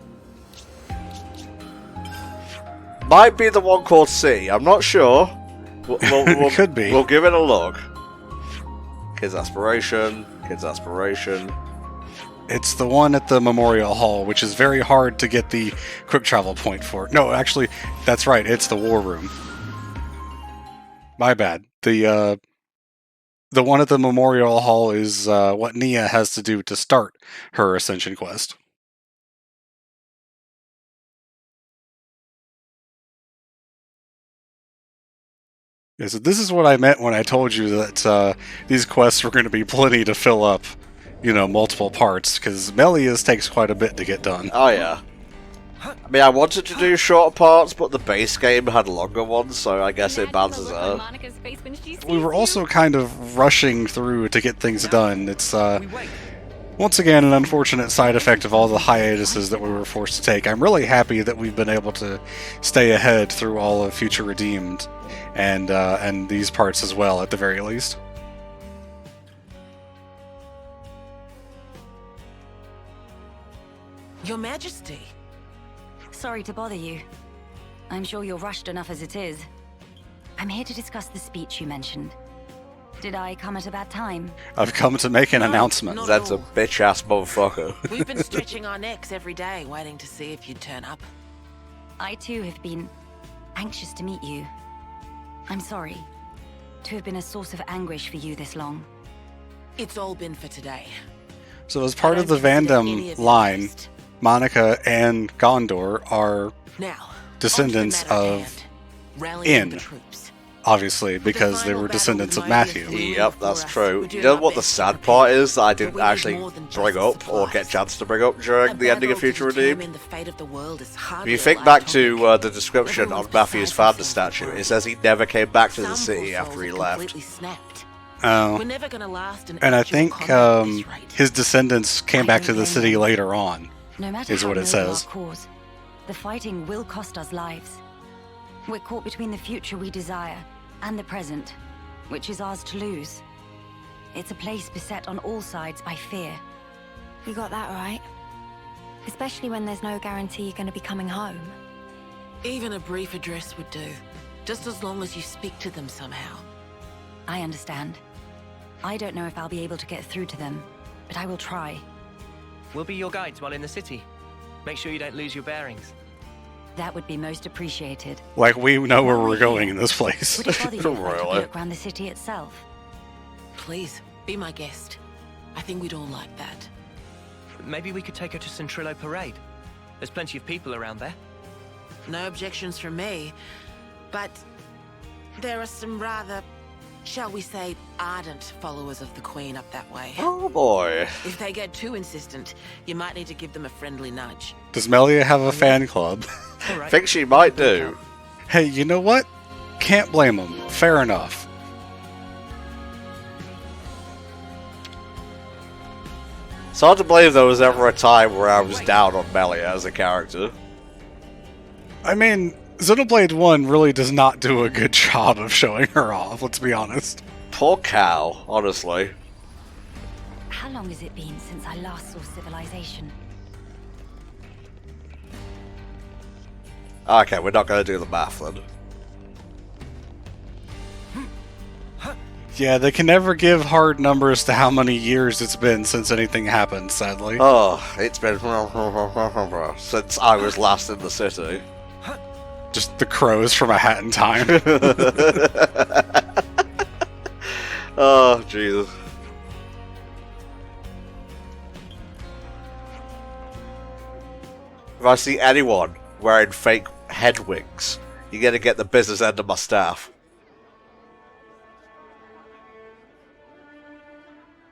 Might be the one called C. I'm not sure. We'll Could be. We'll give it a look. Kids Aspiration. Kids Aspiration. It's the one at the Memorial Hall, which is very hard to get the quick travel point for. No, actually, that's right. It's the War Room. My bad. The one at the Memorial Hall is what Nia has to do to start her Ascension quest. Yeah, so this is what I meant when I told you that these quests were going to be plenty to fill up, multiple parts, because Melia's takes quite a bit to get done. Oh yeah. I mean, I wanted to do shorter parts, but the base game had longer ones, so I guess it balances out. We were also kind of rushing through to get things done. It's, once again, an unfortunate side effect of all the hiatuses that we were forced to take. I'm really happy that we've been able to stay ahead through all of Future Redeemed, and these parts as well, at the very least. Your Majesty. Sorry to bother you. I'm sure you're rushed enough as it is. I'm here to discuss the speech you mentioned. Did I come at a bad time? I've come to make an announcement. That's a bitch-ass motherfucker. We've been stretching our necks every day, waiting to see if you'd turn up. I too have been anxious to meet you. I'm sorry to have been a source of anguish for you this long. It's all been for today. So as part of the Vandam line, Monica and Gondor are now, descendants of In, obviously, because they were descendants of Matthew. Yep, that's true. You know what the sad part is that I didn't actually bring up or get a chance to bring up during the ending of Future Redeemed? If you think back to the description on Matthew's founder statue, it says he never came back to the city after he left. Oh, and I think his descendants came back to the city later on, No matter is how what it noble says. our cause, the fighting will cost us lives. We're caught between the future we desire and the present, which is ours to lose. It's a place beset on all sides by fear. You got that right. Especially when there's no guarantee you're going to be coming home. Even a brief address would do, just as long as you speak to them somehow. I understand. I don't know if I'll be able to get through to them, but I will try. We'll be your guides while in the city. Make sure you don't lose your bearings. That would be most appreciated. Like, we know where we're going in this place. Would it bother you if I took a look around the city itself? Please, be my guest. I think we'd all like that. Maybe we could take her to Centrillo Parade. There's plenty of people around there. No objections from me, but there are some rather, shall we say, ardent followers of the Queen up that way. Oh boy. If they get too insistent, you might need to give them a friendly nudge. Does Melia have a fan club? I think she might do. Hey, you know what? Can't blame them. Fair enough. It's hard to believe there was ever a time where I was down on Melia as a character. I mean, Xenoblade 1 really does not do a good job of showing her off, let's be honest. Poor cow, honestly. How long has it been since I last saw civilization? Okay, we're not going to do the math then. Yeah, they can never give hard numbers to how many years it's been since anything happened, sadly. Oh, it's been since I was last in the city. Just the crows from A Hat in Time. Oh, Jesus. If I see anyone wearing fake head wigs, you're gonna get the business end of my staff.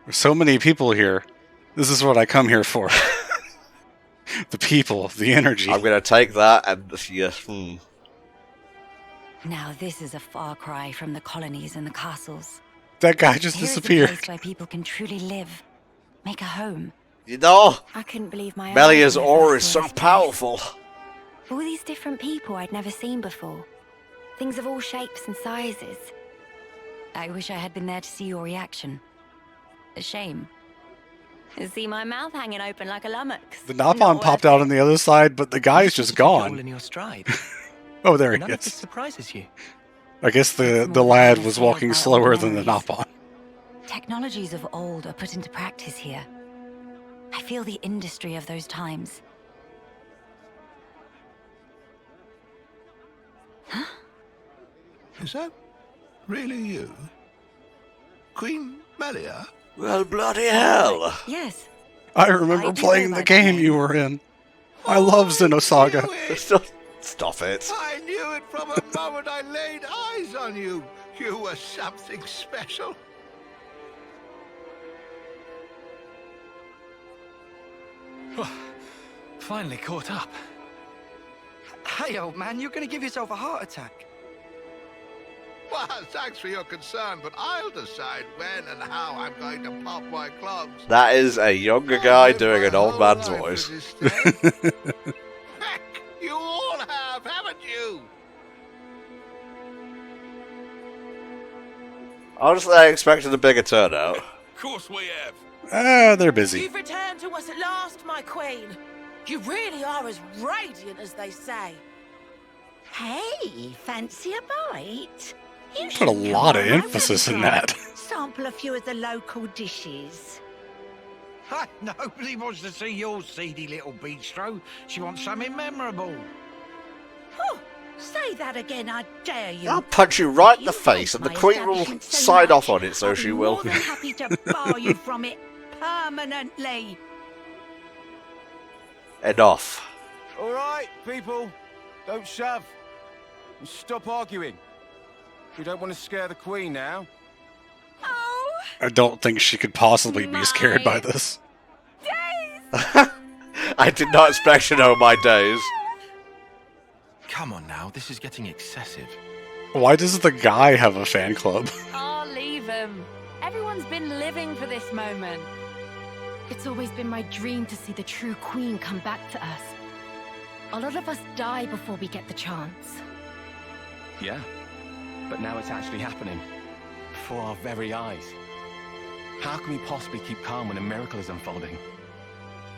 There's so many people here. This is what I come here for. The people, the energy. I'm gonna take that and yeah. Now this is a far cry from the colonies and the castles. That guy just Here is a disappeared. place where people can truly live, make a home. You know, I couldn't believe my Melia's eyes when I aura first is saw so this place. powerful. All these different people I'd never seen before. Things of all shapes and sizes. I wish I had been there to see your reaction. A shame. To see my mouth hanging open like a lummox. The Napon popped out on the other side, but the guy's just gone. In your stride. Oh, there he None of this is. surprises you. I guess the lad was walking slower than the Napon. Technologies of old are put into practice here. I feel the industry of those times. Huh? Is that really you? Queen Melia? Well, bloody hell. Yes. I remember playing the game you were in. I love Xenosaga. Stop it. I knew it from the moment I laid eyes on you. You were something special. Finally caught up. Hey, old man, you're going to give yourself a heart attack. Well, thanks for your concern, but I'll decide when and how I'm going to pop my clogs. That is a younger guy doing an old man's voice. Heck, you all have, haven't you? Honestly, I expected a bigger turnout. Of course we have. They're busy. You've returned to us at last, my queen. You really are as radiant as they say. Hey, fancy a bite? You Put a should come lot of on over emphasis and in try. that. Sample a few of the local dishes. Nobody wants to see your seedy little bistro. She wants something memorable. Oh, say that again, I dare you. I'll punch you right in the face, and the queen will sign off on it, so she will. More than happy to bar you from it permanently. Enough. All right, people, don't shove. And stop arguing. We don't want to scare the queen now. I don't think she could possibly be scared by this. I did not expect to know my days. Come on now, this is getting excessive. Why does the guy have a fan club? Oh, leave him. Everyone's been living for this moment. It's always been my dream to see the true queen come back to us. A lot of us die before we get the chance. Yeah, but now it's actually happening. Before our very eyes. How can we possibly keep calm when a miracle is unfolding?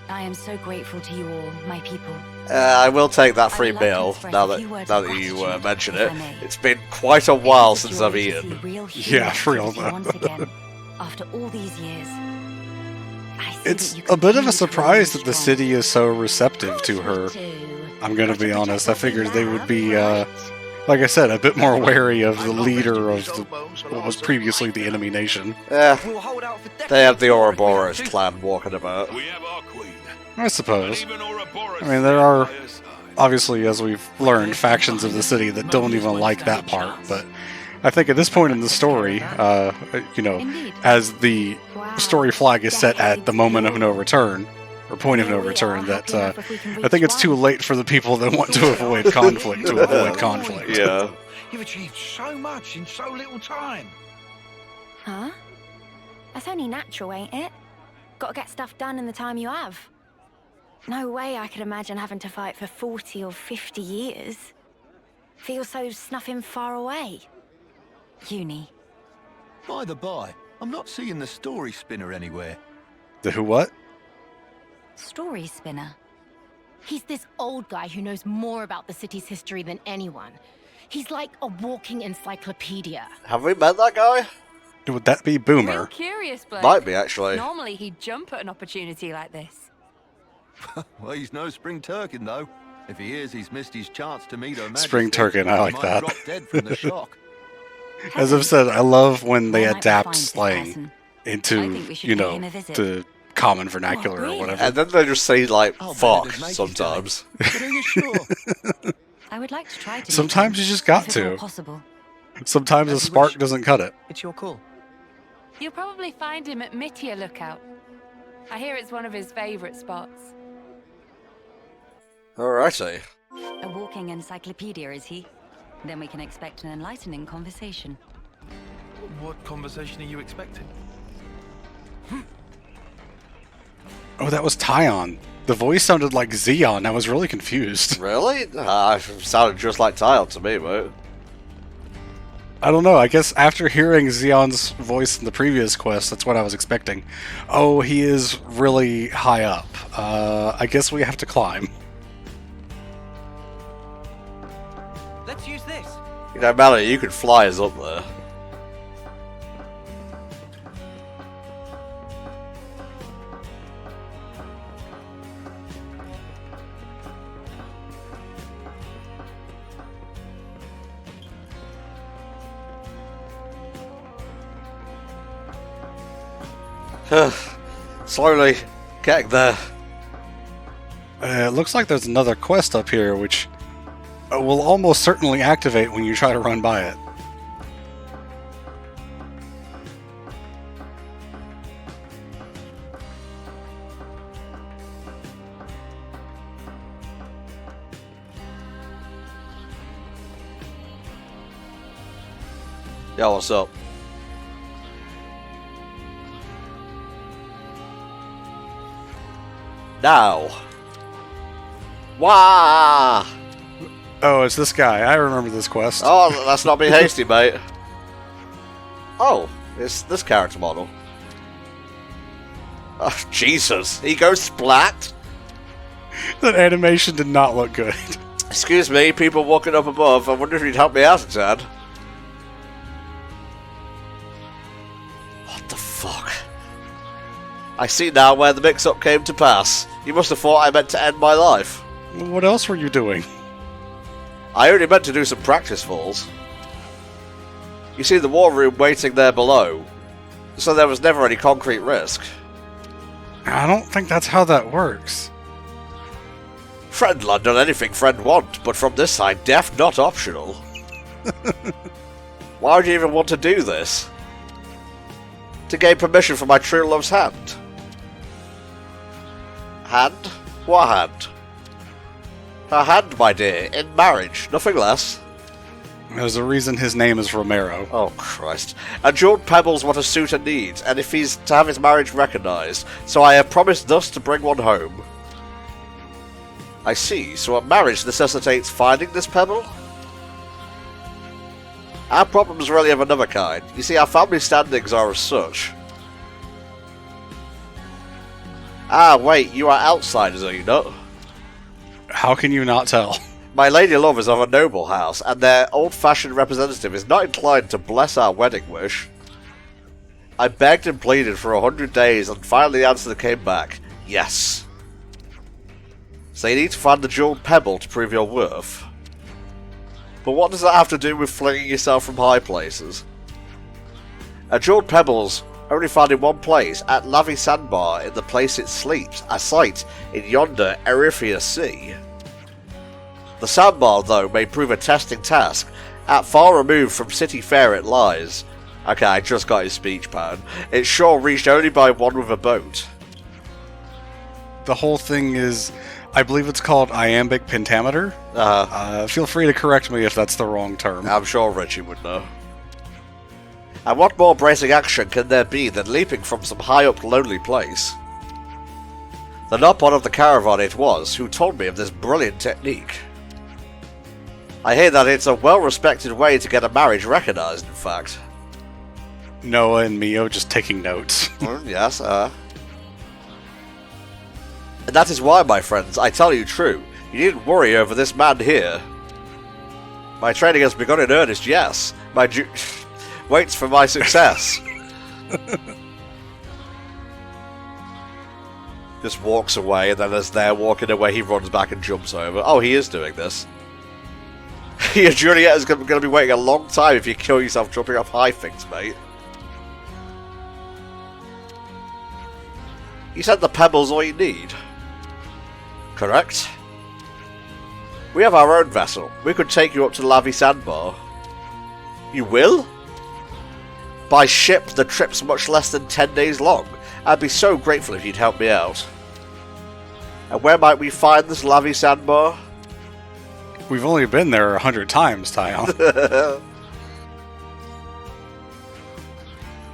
I am so grateful to you all, my people. I will take that free I would like to meal express now a that few words now of that you gratitude, mention if it. I may. It's been quite a while It is a since joy I've to see eaten. real Yeah, human for real activity though. once again, after all these years. I see It's that you a bit of continue a to surprise remain that the strong. city is so receptive to her. I'm gonna be honest, I figured they would be, like I said, a bit more wary of the leader of what was previously the enemy nation. Yeah, they have the Ouroboros clan walking about. We have our queen. I suppose. I mean, there are, obviously, as we've learned, factions of the city that don't even like that part, but I think at this point in the story, as the story flag is set at the moment of no return, or point of no return, that I think it's too late for the people that want to avoid conflict to avoid conflict. Yeah. You've achieved so much in so little time. Huh? That's only natural, ain't it? Gotta get stuff done in the time you have. No way I could imagine having to fight for 40 or 50 years. Feels so snuffing far away. Uni. By the by, I'm not seeing the story spinner anywhere. The who what? Story spinner. He's this old guy who knows more about the city's history than anyone. He's like a walking encyclopedia. Have we met that guy? Would that be Boomer? Real curious, bloke. Might be, actually. Normally he'd jump at an opportunity like this. Well, he's no spring turkin, though. If he is, he's missed his chance to meet Her Majesty. Spring turkin, I like He might that. drop dead from the shock. As I've said, I love when they Well, might be adapt fine, slang person. I into, think we should you pay know, him a visit. the common vernacular really? or whatever. And then they just say, like, Oh, fuck Benedict, mate, sometimes. But are you sure? I would like to try to. Sometimes you just got if it were to. possible. Sometimes a As you spark wish. doesn't cut it. It's your call. You'll probably find him at Melia Lookout. I hear it's one of his favourite spots. Alrighty. A walking encyclopedia, is he? Then we can expect an enlightening conversation. What conversation are you expecting? Oh, that was Tyon. The voice sounded like Xeon. I was really confused. Really? It sounded just like Tile to me, mate. I don't know. I guess after hearing Xeon's voice in the previous quest, that's what I was expecting. Oh, he is really high up. I guess we have to climb. Let's use this. You know, Melia, you could fly us up there. Slowly getting there. It looks like there's another quest up here, which will almost certainly activate when you try to run by it. Yeah, what's up? Now. Wah! Oh, it's this guy. I remember this quest. Oh, let's not be hasty, mate. Oh, it's this character model. Oh, Jesus. He goes splat? That animation did not look good. Excuse me, people walking up above. I wonder if you'd help me out, Dad. What the fuck? I see now where the mix-up came to pass. You must have thought I meant to end my life. What else were you doing? I only meant to do some practice falls. You see the war room waiting there below, so there was never any concrete risk. I don't think that's how that works. Friend not done anything friend want, but from this side, death not optional. Why would you even want to do this? To gain permission from my true love's hand. Hand? What hand? Her hand, my dear, in marriage, nothing less. There's a reason his name is Romero. Oh, Christ. And jeweled pebbles what a suitor needs, and if he's to have his marriage recognised, so I have promised thus to bring one home. I see, so a marriage necessitates finding this pebble? Our problem's really of another kind. You see, our family standings are as such. Ah, wait, you are outsiders, are you not? How can you not tell? My lady love is of a noble house, and their old-fashioned representative is not inclined to bless our wedding wish. I begged and pleaded for 100 days, and finally the answer came back, yes. So you need to find the jeweled pebble to prove your worth. But what does that have to do with flinging yourself from high places? A jeweled pebble's only found in one place, at Lavi Sandbar, in the place it sleeps, a site in yonder Erythea Sea. The sandbar, though, may prove a testing task. At far removed from city fair it lies. Okay, I just got his speech pattern. It's sure reached only by one with a boat. The whole thing is, I believe it's called iambic pentameter. Feel free to correct me if that's the wrong term. I'm sure Richie would know. And what more bracing action can there be than leaping from some high-up lonely place? The Nopon of the caravan it was who told me of this brilliant technique. I hear that it's a well-respected way to get a marriage recognized, in fact. Noah and Mio just taking notes. Yes, And that is why, my friends, I tell you true, you needn't worry over this man here. My training has begun in earnest, yes. My waits for my success. Just walks away, and then as they're walking away, he runs back and jumps over. Oh, he is doing this. Your journey is going to be waiting a long time if you kill yourself jumping off high things, mate. You said the pebble's all you need. Correct. We have our own vessel. We could take you up to the Lavi Sandbar. You will? By ship, the trip's much less than 10 days long. I'd be so grateful if you'd help me out. And where might we find this Lavi Sandbar? We've only been there 100 times, Tyon.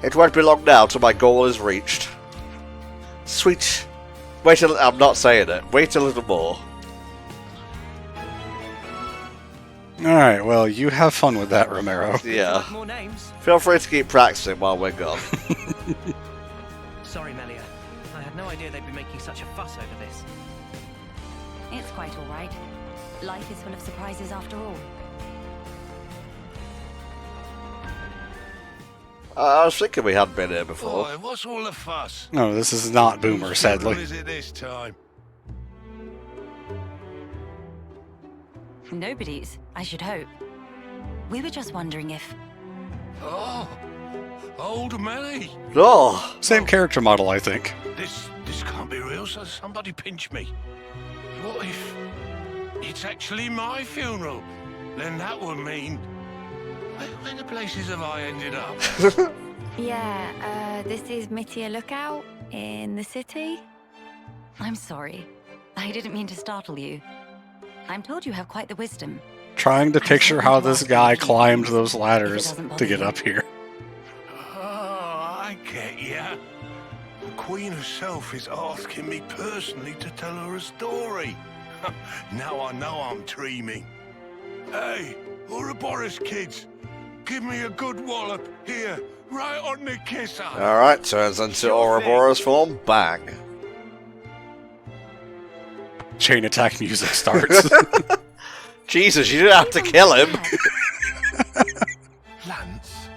It won't be long now till my goal is reached. Sweet. Wait a little. I'm not saying it. Wait a little more. Alright, well, you have fun with that, Romero. Yeah. More names? Feel free to keep practicing while we're gone. Sorry, Melia. I had no idea they'd be making such a fuss over this. It's quite all right. Life is full of surprises after all. I was thinking we hadn't been here before. Boy, what's all the fuss? No, this is not Boomer, sadly. What is it this time? Nobody's, I should hope. We were just wondering if... Oh, old Melly. Oh, same character model, I think. This can't be real, so somebody pinch me. What if it's actually my funeral? Then that would mean... Where the places have I ended up? Yeah, this is Melia Lookout in the city. I'm sorry. I didn't mean to startle you. I'm told you have quite the wisdom. Trying to picture how this guy climbed those ladders to get up here. Oh, I get ya. The Queen herself is asking me personally to tell her a story. Now I know I'm dreaming. Hey, Ouroboros kids, give me a good wallop here, right on the kisser. Alright, turns into Ouroboros form. Bang. Chain attack music starts. Jesus, you didn't have to kill him. Lance?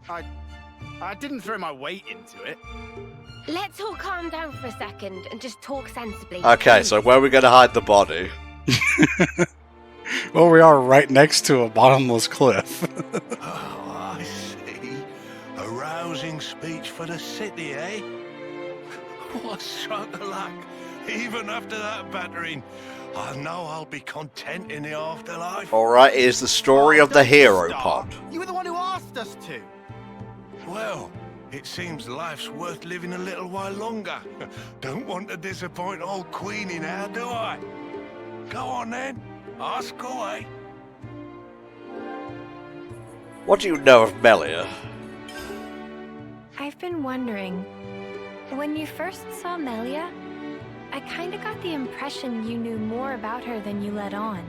I didn't throw my weight into it. Let's all calm down for a second and just talk sensibly. Okay, so where are we going to hide the body? Well, we are right next to a bottomless cliff. Oh, I see. A rousing speech for the city, eh? What stroke of luck. Even after that battering, I know I'll be content in the afterlife. Alright, here's the story of the hero pod. You were the one who asked us to. Well, it seems life's worth living a little while longer. Don't want to disappoint old Queenie now, do I? Go on then, ask away. What do you know of Melia? I've been wondering, when you first saw Melia, I kinda got the impression you knew more about her than you let on.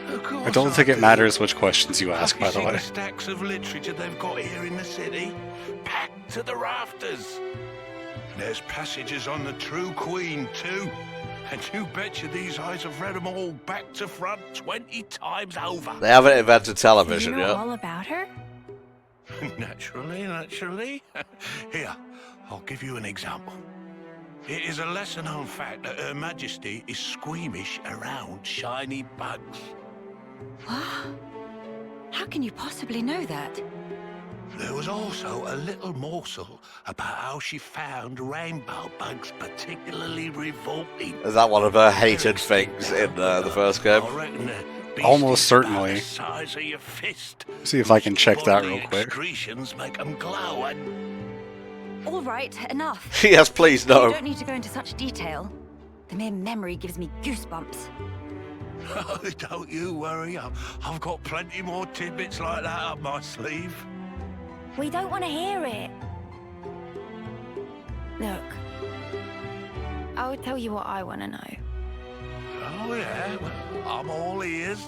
I don't think it matters which questions you ask, by the way. The stacks of literature they've got here in the city, packed to the rafters. There's passages on the true Queen too, and you betcha these eyes have read them all back to front 20 times over. They haven't invented television Do you know yet. all about her? Naturally. Here, I'll give you an example. It is a lesser-known fact that Her Majesty is squeamish around shiny bugs. What? How can you possibly know that? There was also a little morsel about how she found rainbow bugs particularly revolting. Is that one of her hated things in the first game? Almost certainly. Size of your fist. See if I can check that real quick. Excretions make them glow and... All right, enough. Yes, please, no. You don't need to go into such detail. The mere memory gives me goosebumps. Oh, don't you worry. I've got plenty more tidbits like that up my sleeve. We don't want to hear it. Look, I'll tell you what I want to know. Oh, yeah? Well, I'm all ears.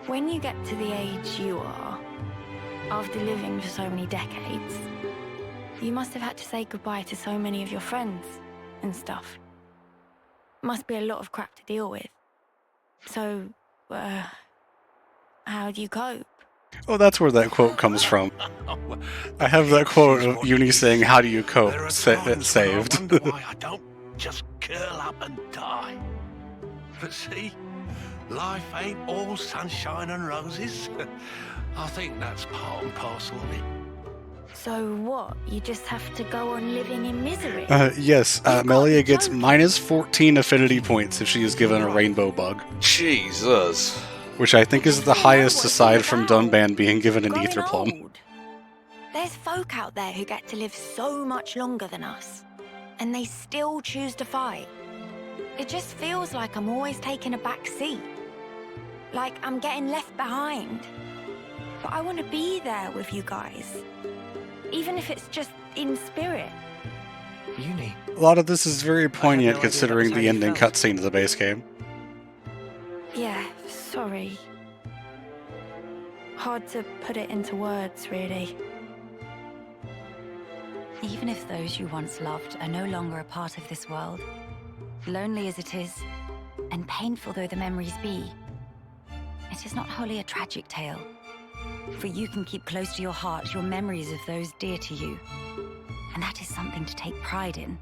When you get to the age you are, after living for so many decades, you must have had to say goodbye to so many of your friends and stuff. Must be a lot of crap to deal with. So, how do you cope? Oh, that's where that quote comes from. I have that quote of Uni saying, "How do you cope?" Saved. Why I don't just curl up and die. But see, life ain't all sunshine and roses. I think that's part and parcel of it. So what? You just have to go on living in misery? Yes, Melia gets minus 14 affinity points if she is given a rainbow bug. Jesus. Which I think is the highest aside from Dunban being given an ether plum. There's folk out there who get to live so much longer than us, and they still choose to fight. It just feels like I'm always taking a back seat. Like I'm getting left behind. But I want to be there with you guys. Even if it's just in spirit. Uni. A lot of this is very poignant considering the ending cutscene of the base game. Yeah, sorry. Hard to put it into words, really. Even if those you once loved are no longer a part of this world, lonely as it is, and painful though the memories be, it is not wholly a tragic tale. For you can keep close to your heart your memories of those dear to you. And that is something to take pride in.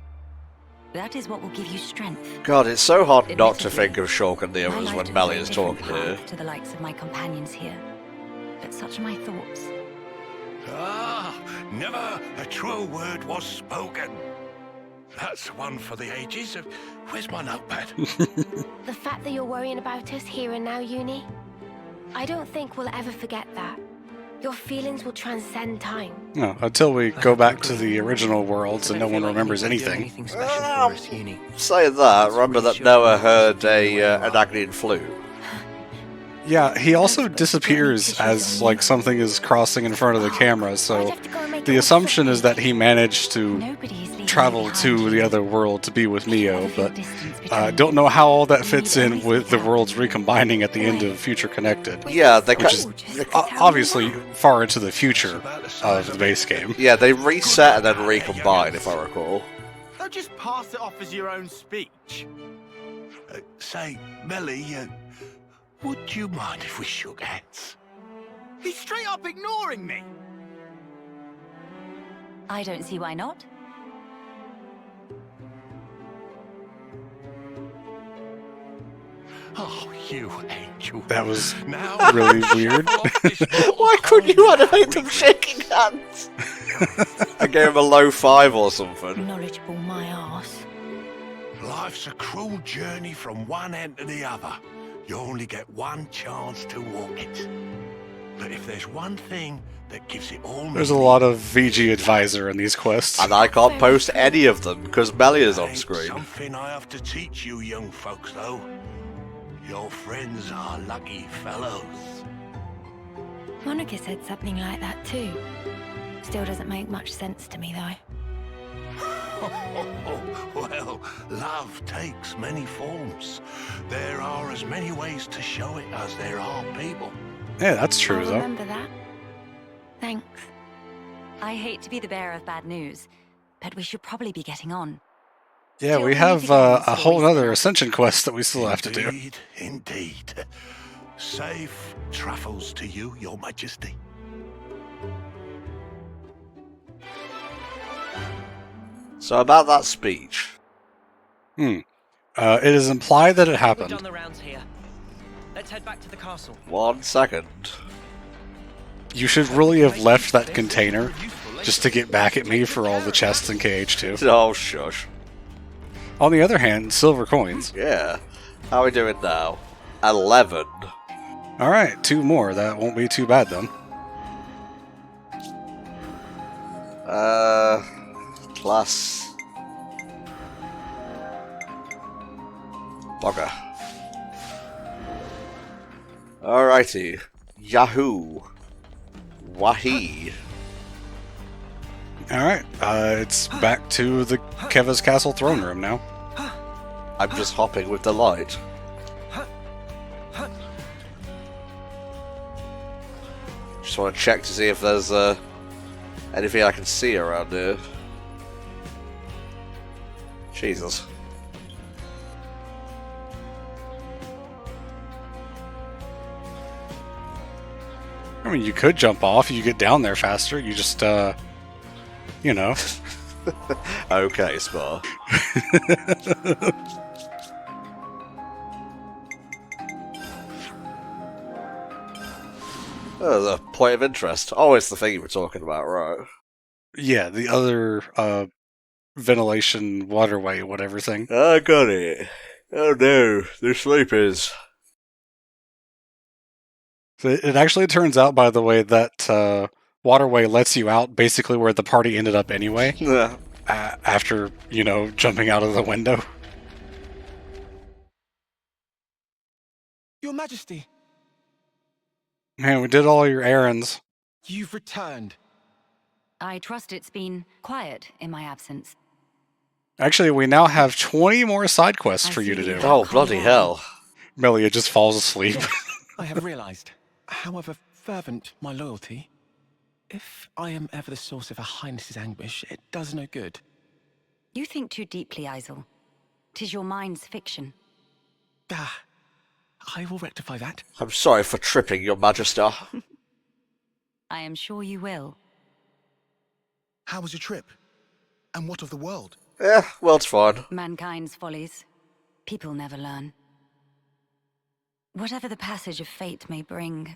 That is what will give you strength. God, it's so hard not to think of Shulk and the others I when like Melia to is take a talking different here. path to the likes of my companions here. But such are my thoughts. Ah, never a true word was spoken. That's one for the ages. Where's my notepad? The fact that you're worrying about us here and now, Uni, I don't think we'll ever forget that. Your feelings will transcend time. No, until we go back to the original worlds and no one remembers anything. Saying that, remember that Noah heard an Agnian flute. Yeah, he also disappears as like something is crossing in front of the camera, so the assumption is that he managed to travel to the other world to be with Neo, but don't know how all that fits in with the worlds recombining at the end of Future Connected. Yeah, which is obviously far into the future of the base game. Yeah, they reset and then recombine, if I recall. Don't just pass it off as your own speech. Say, Melia, would you mind if we shook hands? He's straight up ignoring me. I don't see why not. Oh, you angel. That was Now really weird. Why couldn't you animate them shaking hands? I gave him a low 5 or something. Knowledgeable my arse. Life's a cruel journey from one end to the other. You only get one chance to walk it. But if there's one thing that gives it all There's a lot of VG advisor in these quests. And I can't post any of them because Melia's on screen. Something I have to teach you young folks, though. Your friends are lucky fellows. Monica said something like that too. Still doesn't make much sense to me, though. Well, love takes many forms. There are as many ways to show it as there are people. Yeah, that's true, I'll though. remember that. Thanks. I hate to be the bearer of bad news, but we should probably be getting on. Yeah, we have a whole other Ascension quest that we still have to do. Indeed. Safe travels to you, Your Majesty. So about that speech. It is implied that it We've happened. done the rounds here. Let's head back to the castle. 1 second. You should really have left that container just to get back at me for all the chests in KH2. Oh, shush. On the other hand, silver coins. Yeah. How are we doing now? 11. Alright, 2 more. That won't be too bad then. Class. Bugger. Alrighty. Yahoo. Wahi. Alright, it's back to the Keva's Castle throne room now. I'm just hopping with delight. Just want to check to see if there's anything I can see around here. Jesus. I mean, you could jump off. You get down there faster. You just, you know. Okay, Spar. Oh, the point of interest. Always the thing you were talking about, right? Yeah, the other ventilation waterway, whatever thing. I got it. Oh no, they're sleepers. It actually turns out, by the way, that waterway lets you out basically where the party ended up anyway. Yeah. After, you know, jumping out of the window. Your Majesty, Man, we did all your errands. you've returned. I trust it's been quiet in my absence. Actually, we now have 20 more side quests for you to do. Oh, bloody hell. Melia just falls asleep. I have realized, however fervent my loyalty, if I am ever the source of Her Highness's anguish, it does no good. You think too deeply, Isel. 'Tis your mind's fiction. Ah, I will rectify that. I'm sorry for tripping, Your Majesty. I am sure you will. How was your trip? And what of the world? Yeah, world's fine. Mankind's follies. People never learn. Whatever the passage of fate may bring,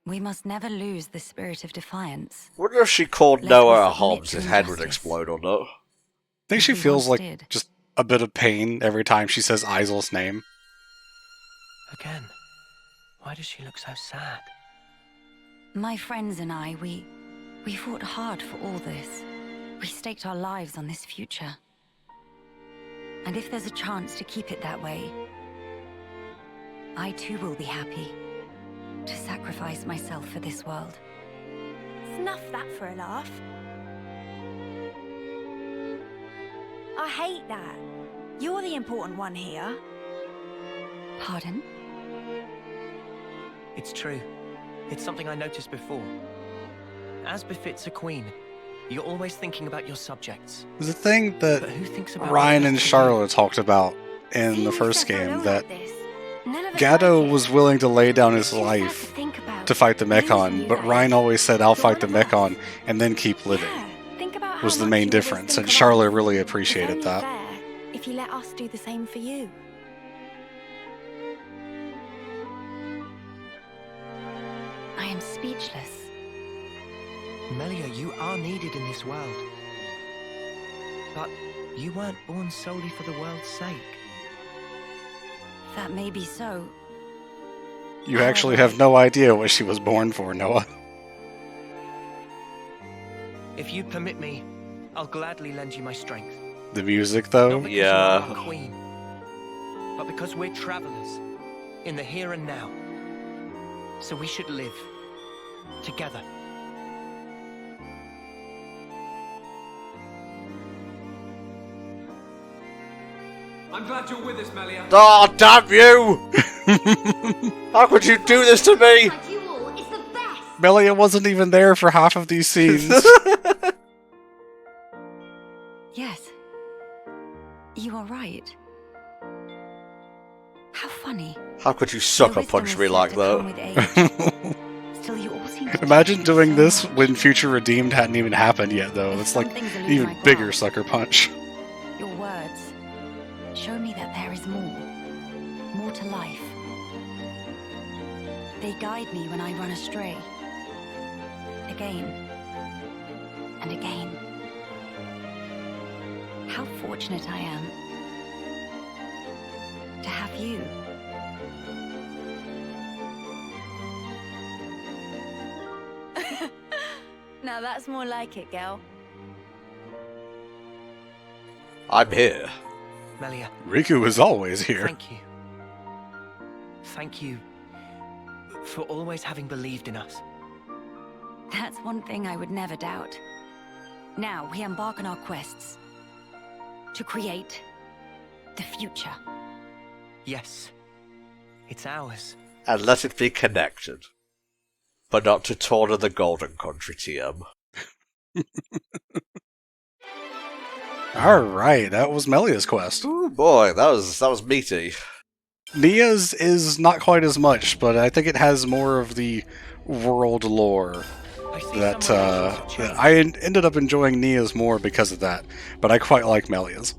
we must never lose the spirit of defiance. Wonder if she called Lest Noah we a submit Hobbs, to his head would injustice. explode or not. I think she We feels once like did. just a bit of pain every time she says Isel's name. Again, why does she look so sad? My friends and I, we fought hard for all this. We staked our lives on this future. And if there's a chance to keep it that way, I too will be happy to sacrifice myself for this world. Snuff that for a laugh. I hate that. You're the important one here. Pardon? It's true. It's something I noticed before. As befits a queen, you're always thinking about your subjects. There's a thing that But who thinks about Ryan what and others think? Charlotte talked about in See, the we first said so game, don't that like this. None of us Gatto like it. was willing to lay down his You just have life to think about to fight the losing Mechon, you but guys. Ryan always said, I'll You're fight the one of us. Mechon and then keep living, Yeah, think about was how the much main you always difference, think and of Charlotte us. really It's appreciated only that. fair if you let us do the same for you. I am speechless. Melia, you are needed in this world. But you weren't born solely for the world's sake. That may be so. You actually have no idea what she was born for, Noah. If you permit me, I'll gladly lend you my strength. The music, though? Not because you are our queen, but because we're travelers in the here and now. So we should live together. I'm glad you're with us, Melia. Oh, damn you! How could you do this to me? Melia wasn't even there for half of these scenes. Yes. You are right. How funny. How could you sucker punch me like that? Still, you all seem to Imagine doing this when Future Redeemed hadn't even happened yet, though. It's like things an elude even my bigger grasp. sucker punch. Your words show me that there is more. More to life. They guide me when I run astray. Again. And again. How fortunate I am to have you. Now that's more like it, girl. I'm here. Melia. Riku is always here. Thank you. Thank you for always having believed in us. That's one thing I would never doubt. Now we embark on our quests to create the future. Yes, it's ours. And let it be connected. But not to Torna the Golden Country, TM. Alright, that was Melia's quest. Ooh, boy, that was meaty. Nia's is not quite as much, but I think it has more of the world lore that I ended up enjoying Nia's more because of that, but I quite like Melia's.